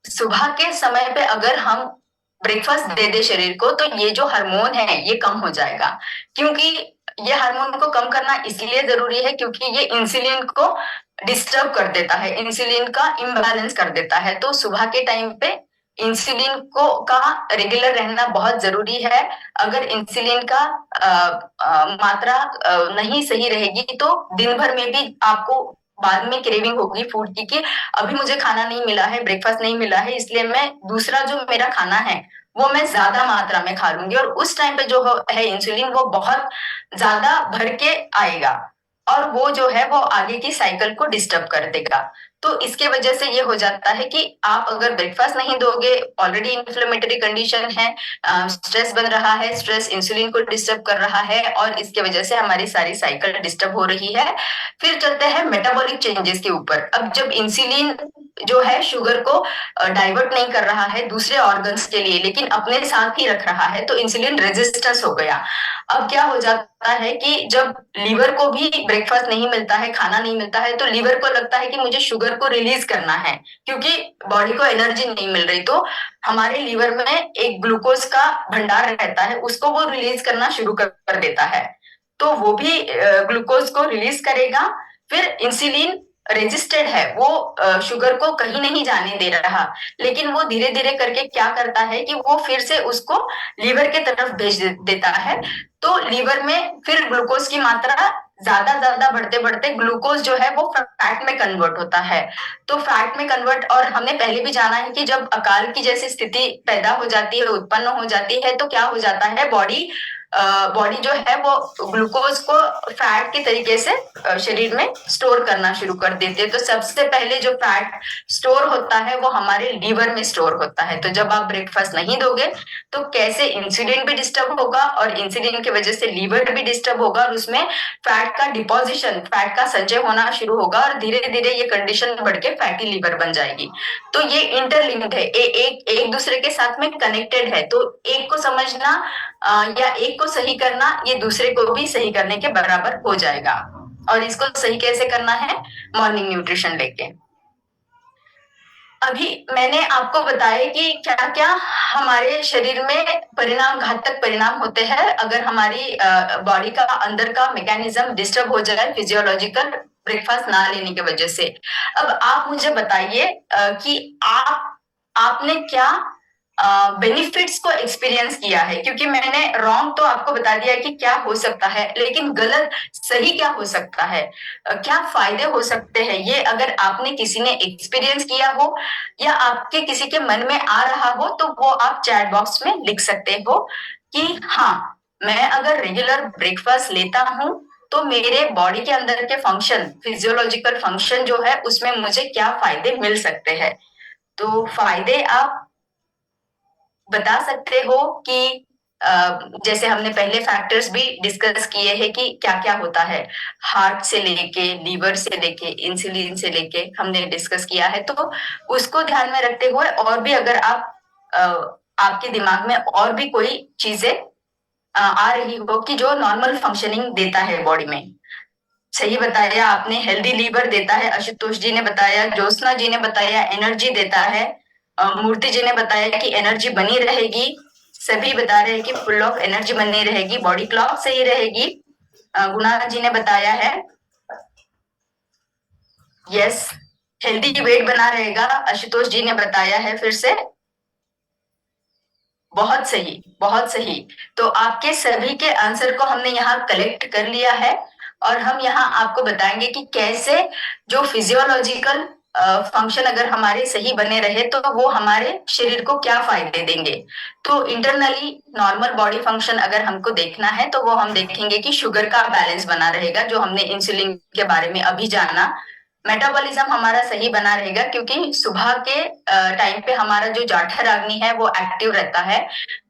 S3: सुबह के समय पे अगर हम ब्रेकफास्ट दे दे शरीर को, तो ये जो हार्मोन है ये कम हो जाएगा। क्योंकि ये हार्मोन को कम करना इसलिए जरूरी है क्योंकि ये इंसुलिन को डिस्टर्ब कर देता है, इंसुलिन का इम्बैलेंस कर देता है। तो सुबह के टाइम पे इंसुलिन का रेगुलर रहना बहुत जरूरी है। अगर इंसुलिन का मात्रा नहीं सही रहेगी तो दिन भर में भी आपको बाद में क्रेविंग होगी फूड की कि अभी मुझे खाना नहीं मिला है, ब्रेकफास्ट नहीं मिला है, इसलिए मैं दूसरा जो मेरा खाना है वो मैं ज्यादा मात्रा में खा लूंगी, और उस टाइम पे जो है इंसुलिन वो बहुत ज्यादा भर के आएगा, और वो जो है वो आगे की साइकिल को डिस्टर्ब कर देगा। तो इसके वजह से ये हो जाता है कि आप अगर ब्रेकफास्ट नहीं दोगे, ऑलरेडी इन्फ्लेमेटरी कंडीशन है, स्ट्रेस बन रहा है, स्ट्रेस इंसुलिन को डिस्टर्ब कर रहा है, और इसके वजह से हमारी सारी साइकिल डिस्टर्ब हो रही है। फिर चलते हैं मेटाबॉलिक चेंजेस के ऊपर। अब जब इंसुलिन जो है शुगर को डाइवर्ट नहीं कर रहा है दूसरे ऑर्गन्स के लिए, लेकिन अपने साथ ही रख रहा है, तो इंसुलिन रेजिस्टेंस हो गया। अब क्या हो जाता है कि जब लीवर को भी ब्रेकफास्ट नहीं मिलता है, खाना नहीं मिलता है, तो लीवर को लगता है कि मुझे शुगर को रिलीज करना है, क्योंकि बॉडी को एनर्जी नहीं मिल रही। तो हमारे लीवर में एक ग्लूकोज का भंडार रहता है, उसको वो रिलीज करना शुरू कर देता है। तो वो भी ग्लूकोज को रिलीज करेगा। फिर इंसुलिन रजिस्टेड है, वो शुगर को कहीं नहीं जाने दे रहा, लेकिन वो धीरे धीरे करके क्या करता है कि वो फिर से उसको लीवर के तरफ भेज देता है। तो लीवर में फिर ग्लूकोज की मात्रा ज्यादा ज्यादा बढ़ते बढ़ते ग्लूकोज जो है वो फैट में कन्वर्ट होता है। तो फैट में कन्वर्ट, और हमने पहले भी जाना है कि जब अकाल की जैसी स्थिति पैदा हो जाती है, उत्पन्न हो जाती है, तो क्या हो जाता है, बॉडी बॉडी जो है वो ग्लूकोज को फैट के तरीके से शरीर में स्टोर करना शुरू कर देती है। तो सबसे पहले जो फैट स्टोर होता है वो हमारे लीवर में स्टोर होता है। तो जब आप ब्रेकफास्ट नहीं दोगे तो कैसे इंसुलिन भी डिस्टर्ब होगा और इंसुलिन की वजह से लीवर भी डिस्टर्ब होगा और उसमें फैट का डिपोजिशन, फैट का संचय होना शुरू होगा और धीरे धीरे ये कंडीशन बढ़ के फैटी लीवर बन जाएगी। तो ये इंटरलिंक्ड है, एक दूसरे के साथ में कनेक्टेड है। तो एक को समझना या एक को सही करना ये दूसरे को भी सही करने के बराबर हो जाएगा। और इसको सही कैसे करना है? मॉर्निंग न्यूट्रिशन लेके। अभी मैंने आपको बताया कि क्या क्या हमारे शरीर में घातक परिणाम होते हैं अगर हमारी बॉडी का अंदर का मैकेनिज्म डिस्टर्ब हो जाए फिजियोलॉजिकल ब्रेकफास्ट ना लेने की वजह से। अब आप मुझे बताइए कि आपने क्या बेनिफिट्स को एक्सपीरियंस किया है, क्योंकि मैंने रॉन्ग तो आपको बता दिया कि क्या हो सकता है, लेकिन गलत सही क्या हो सकता है, क्या फायदे हो सकते हैं, ये अगर आपने किसी ने एक्सपीरियंस किया हो या आपके किसी के मन में आ रहा हो तो वो आप चैट बॉक्स में लिख सकते हो कि हाँ, मैं अगर रेगुलर ब्रेकफास्ट लेता हूँ तो मेरे बॉडी के अंदर के फंक्शन, फिजियोलॉजिकल फंक्शन जो है उसमें मुझे क्या फायदे मिल सकते हैं। तो फायदे आप बता सकते हो कि जैसे हमने पहले फैक्टर्स भी डिस्कस किए हैं कि क्या क्या होता है, हार्ट से लेके, लीवर से लेके, इंसुलिन से लेके हमने डिस्कस किया है। तो उसको ध्यान में रखते हुए और भी अगर आपके दिमाग में और भी कोई चीजें आ रही हो कि जो नॉर्मल फंक्शनिंग देता है बॉडी में। सही बताया आपने, हेल्दी लीवर देता है, आशुतोष जी ने बताया, ज्योत्सना जी ने बताया एनर्जी देता है, मूर्ति जी ने बताया कि एनर्जी बनी रहेगी, सभी बता रहे हैं कि फुल ऑफ एनर्जी बनी रहेगी, बॉडी क्लॉक सही रहेगी। गुणा जी ने बताया है यस, हेल्दी वेट बना रहेगा, आशुतोष जी ने बताया है फिर से, बहुत सही, बहुत सही। तो आपके सभी के आंसर को हमने यहाँ कलेक्ट कर लिया है और हम यहाँ आपको बताएंगे कि कैसे जो फिजियोलॉजिकल फंक्शन अगर हमारे सही बने रहे तो वो हमारे शरीर को क्या फायदे देंगे। तो इंटरनली नॉर्मल बॉडी फंक्शन अगर हमको देखना है तो वो हम देखेंगे कि शुगर का बैलेंस बना रहेगा, जो हमने इंसुलिन के बारे में अभी जाना। मेटाबॉलिज्म हमारा सही बना रहेगा क्योंकि सुबह के टाइम पे हमारा जो जाठर अग्नि है वो एक्टिव रहता है।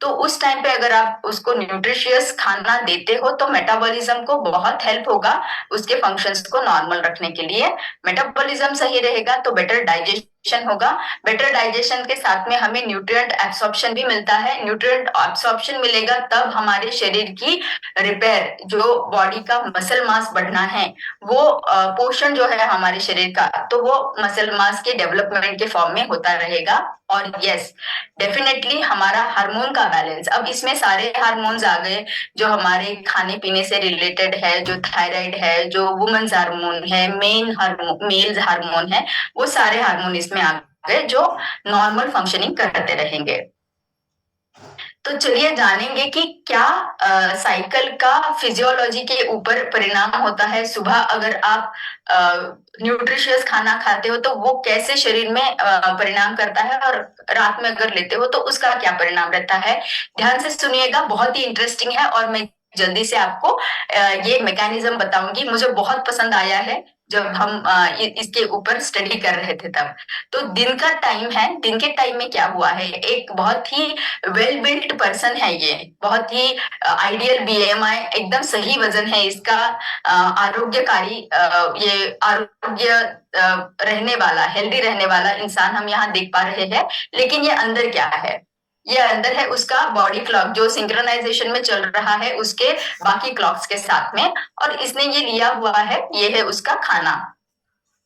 S3: तो उस टाइम पे अगर आप उसको न्यूट्रिशियस खाना देते हो तो मेटाबॉलिज्म को बहुत हेल्प होगा उसके फंक्शंस को नॉर्मल रखने के लिए। मेटाबॉलिज्म सही रहेगा तो बेटर डाइजेशन होगा, बेटर डाइजेशन के साथ में हमें न्यूट्रिएंट एब्सॉर्प्शन भी मिलता है। न्यूट्रिएंट एब्सॉर्प्शन मिलेगा तब हमारे शरीर की रिपेयर, जो बॉडी का मसल मास बढ़ना है, वो पोषण जो है हमारे शरीर का, तो वो मसल मास के डेवलपमेंट के फॉर्म में होता रहेगा। और यस, डेफिनेटली हमारा हार्मोन का बैलेंस, अब इसमें सारे हार्मोन्स आ गए जो हमारे खाने पीने से रिलेटेड है, जो थायराइड है, जो वुमेन्स हार्मोन है, मेल्स हार्मोन है, वो सारे हार्मोन इसमें आ गए जो नॉर्मल फंक्शनिंग करते रहेंगे। तो चलिए जानेंगे कि क्या साइकिल का फिजियोलॉजी के ऊपर परिणाम होता है। सुबह अगर आप न्यूट्रिशियस खाना खाते हो तो वो कैसे शरीर में परिणाम करता है और रात में अगर लेते हो तो उसका क्या परिणाम रहता है। ध्यान से सुनिएगा, बहुत ही इंटरेस्टिंग है और मैं जल्दी से आपको ये मैकेनिज्म बताऊंगी। मुझे बहुत पसंद आया है जब हम इसके ऊपर स्टडी कर रहे थे तब। तो दिन का टाइम है, दिन के टाइम में क्या हुआ है, एक बहुत ही वेल बिल्ट पर्सन है, ये बहुत ही आइडियल बीएमआई, एकदम सही वजन है इसका, आरोग्यकारी, ये आरोग्य रहने वाला, हेल्दी रहने वाला इंसान हम यहाँ देख पा रहे हैं। लेकिन ये अंदर क्या है, ये अंदर है उसका बॉडी क्लॉक जो सिंक्रोनाइजेशन में चल रहा है उसके बाकी क्लॉक्स के साथ में, और इसने ये लिया हुआ है, ये है उसका खाना,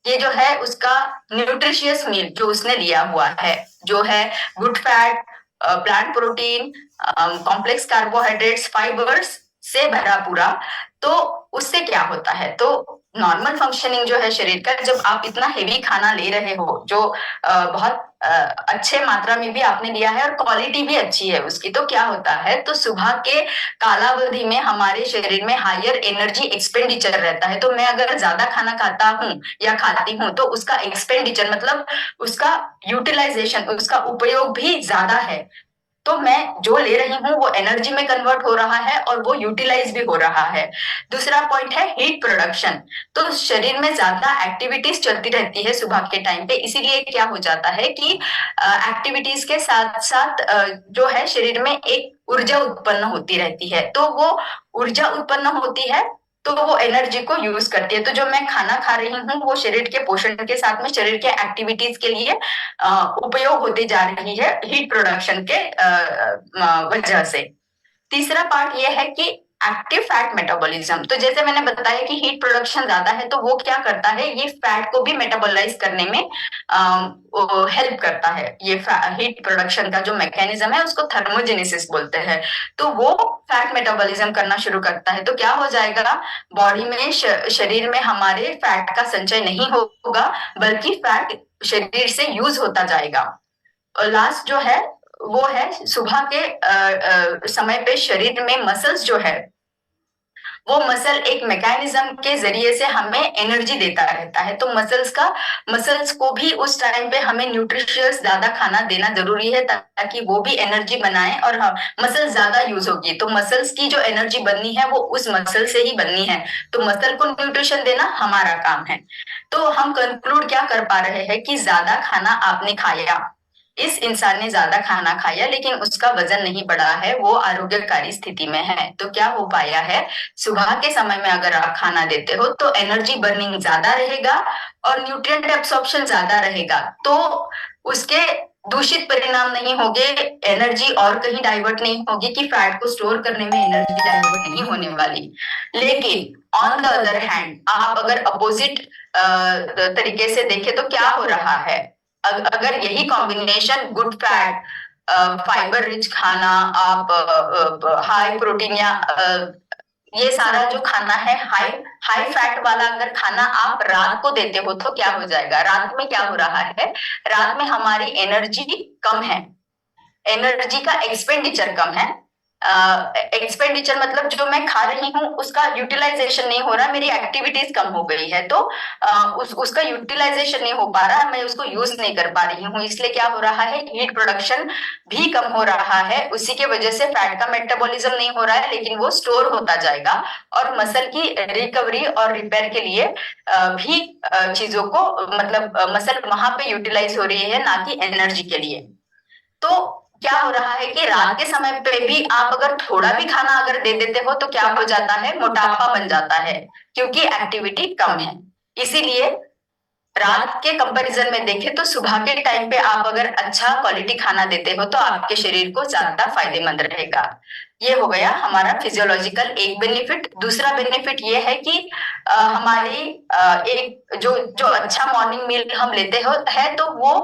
S3: ये जो है उसका न्यूट्रिशियस मील जो उसने लिया हुआ है, जो है good fat, plant protein, complex carbohydrates, fibres से भरा पूरा। तो उससे क्या होता है, तो नॉर्मल फंक्शनिंग जो है शरीर का, जब आप इतना हेवी खाना ले रहे हो जो बहुत अच्छे मात्रा में भी आपने लिया है और क्वालिटी भी अच्छी है उसकी, तो क्या होता है, तो सुबह के कालावधि में हमारे शरीर में हायर एनर्जी एक्सपेंडिचर रहता है। तो मैं अगर ज्यादा खाना खाता हूँ या खाती हूँ तो उसका एक्सपेंडिचर मतलब उसका यूटिलाइजेशन, उसका उपयोग भी ज्यादा है। तो मैं जो ले रही हूँ वो एनर्जी में कन्वर्ट हो रहा है और वो यूटिलाइज भी हो रहा है। दूसरा पॉइंट है हीट प्रोडक्शन। तो शरीर में ज्यादा एक्टिविटीज चलती रहती है सुबह के टाइम पे, इसीलिए क्या हो जाता है कि एक्टिविटीज के साथ साथ जो है शरीर में एक ऊर्जा उत्पन्न होती रहती है। तो वो ऊर्जा उत्पन्न होती है तो वो एनर्जी को यूज करती है। तो जो मैं खाना खा रही हूँ वो शरीर के पोषण के साथ में शरीर के एक्टिविटीज के लिए उपयोग होती जा रही है हीट प्रोडक्शन के वजह से। तीसरा पार्ट ये है कि एक्टिव फैट मेटाबॉलिज्म। तो जैसे मैंने बताया कि हीट प्रोडक्शन ज्यादा है तो वो क्या करता है, ये फैट को भी मेटाबोलाइज करने में हेल्प करता है। ये हीट प्रोडक्शन का जो मैकेनिज्म है उसको थर्मोजेनेसिस बोलते हैं। तो वो फैट मेटाबॉलिज्म करना शुरू करता है। तो क्या हो जाएगा, बॉडी में शरीर में हमारे फैट का संचय नहीं होगा बल्कि फैट शरीर से यूज होता जाएगा। लास्ट जो है वो है सुबह के समय पे शरीर में मसल्स जो है वो मसल एक मैकेनिज्म के जरिए से हमें एनर्जी देता रहता है। तो मसल्स को भी उस टाइम पे हमें न्यूट्रिशियस ज्यादा खाना देना जरूरी है ताकि वो भी एनर्जी बनाए और मसल ज्यादा यूज होगी। तो मसल्स की जो एनर्जी बननी है वो उस मसल से ही बननी है। तो मसल को न्यूट्रिशन देना हमारा काम है। तो हम कंक्लूड क्या कर पा रहे हैं कि ज्यादा खाना आपने खाया, इस इंसान ने ज्यादा खाना खाया लेकिन उसका वजन नहीं बढ़ा है, वो आरोग्यकारी स्थिति में है। तो क्या हो पाया है, सुबह के समय में अगर आप खाना देते हो तो एनर्जी बर्निंग ज्यादा रहेगा और न्यूट्रिएंट एब्सॉर्प्शन ज्यादा रहेगा। तो उसके दूषित परिणाम नहीं होंगे, एनर्जी और कहीं डाइवर्ट नहीं होगी कि फैट को स्टोर करने में एनर्जी डाइवर्ट नहीं होने वाली। लेकिन ऑन द अदर हैंड आप अगर अपोजिट तरीके से देखें तो क्या हो रहा है, अगर यही combination good fat, fibre rich खाना, आप हाई प्रोटीन या ये सारा जो खाना है हाई हाई फैट वाला अगर खाना आप रात को देते हो तो क्या हो जाएगा, रात में क्या हो रहा है, रात में हमारी एनर्जी कम है, एनर्जी का एक्सपेंडिचर कम है। एक्सपेंडिचर मतलब जो मैं खा रही हूँ उसका यूटिलाइजेशन नहीं हो रहा, मेरी एक्टिविटीज कम हो गई है तो उसका यूटिलाइजेशन नहीं हो पा रहा, मैं उसको यूज नहीं कर पा रही हूँ, इसलिए क्या हो रहा है, हीट प्रोडक्शन भी कम हो रहा है। उसी के वजह से फैट का मेटाबॉलिज्म नहीं हो रहा है लेकिन वो स्टोर होता जाएगा और मसल की रिकवरी और रिपेयर के लिए भी चीजों को मतलब मसल वहां पे यूटिलाइज हो रही है ना कि एनर्जी के लिए। तो क्या हो रहा है कि रात के समय पे भी आप अगर थोड़ा भी खाना अगर दे देते हो तो क्या हो जाता है, मोटापा बन जाता है क्योंकि एक्टिविटी कम है। इसीलिए रात के कंपैरिजन में देखें तो सुबह के टाइम पे आप अगर अच्छा क्वालिटी खाना देते हो तो आपके शरीर को ज्यादा फायदेमंद रहेगा। ये हो गया हमारा फिजियोलॉजिकल एक बेनिफिट। दूसरा बेनिफिट ये है कि हमारी एक जो जो अच्छा मॉर्निंग मील हम लेते हो है तो वो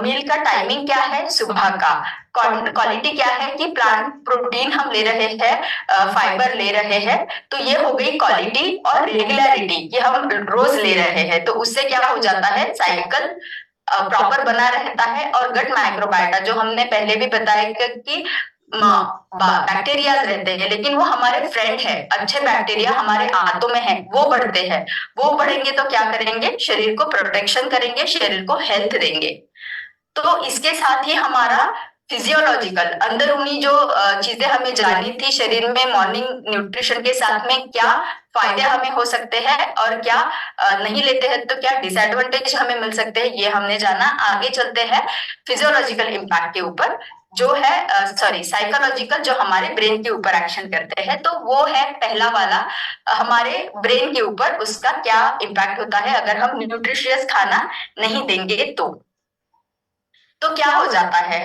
S3: मील का टाइमिंग क्या है, सुबह का क्वालिटी क्या है कि प्लांट प्रोटीन हम ले रहे हैं, फाइबर ले रहे हैं, तो ये हो गई क्वालिटी और रेगुलरिटी, ये हम रोज ले रहे हैं। तो उससे क्या हो जाता है, साइकिल प्रॉपर बना रहता है और गट माइक्रोबायोटा जो हमने पहले भी बताया कि बैक्टीरिया रहते हैं लेकिन वो हमारे फ्रेंड है, अच्छे बैक्टीरिया हमारे आंतों में है, वो बढ़ते हैं, वो बढ़ेंगे तो क्या करेंगे, शरीर को प्रोटेक्शन करेंगे, शरीर को हेल्थ देंगे। तो इसके साथ ही हमारा फिजियोलॉजिकल अंदरूनी जो चीजें हमें जानी थी शरीर में मॉर्निंग न्यूट्रिशन के साथ में क्या फायदे हमें हो सकते हैं और क्या नहीं लेते हैं तो क्या डिसएडवांटेज हमें मिल सकते हैं, ये हमने जाना। आगे चलते हैं फिजियोलॉजिकल इम्पैक्ट के ऊपर जो है साइकोलॉजिकल जो हमारे ब्रेन के ऊपर एक्शन करते हैं। तो वो है पहला वाला, हमारे ब्रेन के ऊपर उसका क्या इम्पैक्ट होता है अगर हम न्यूट्रिशियस खाना नहीं देंगे तो क्या हो जाता है,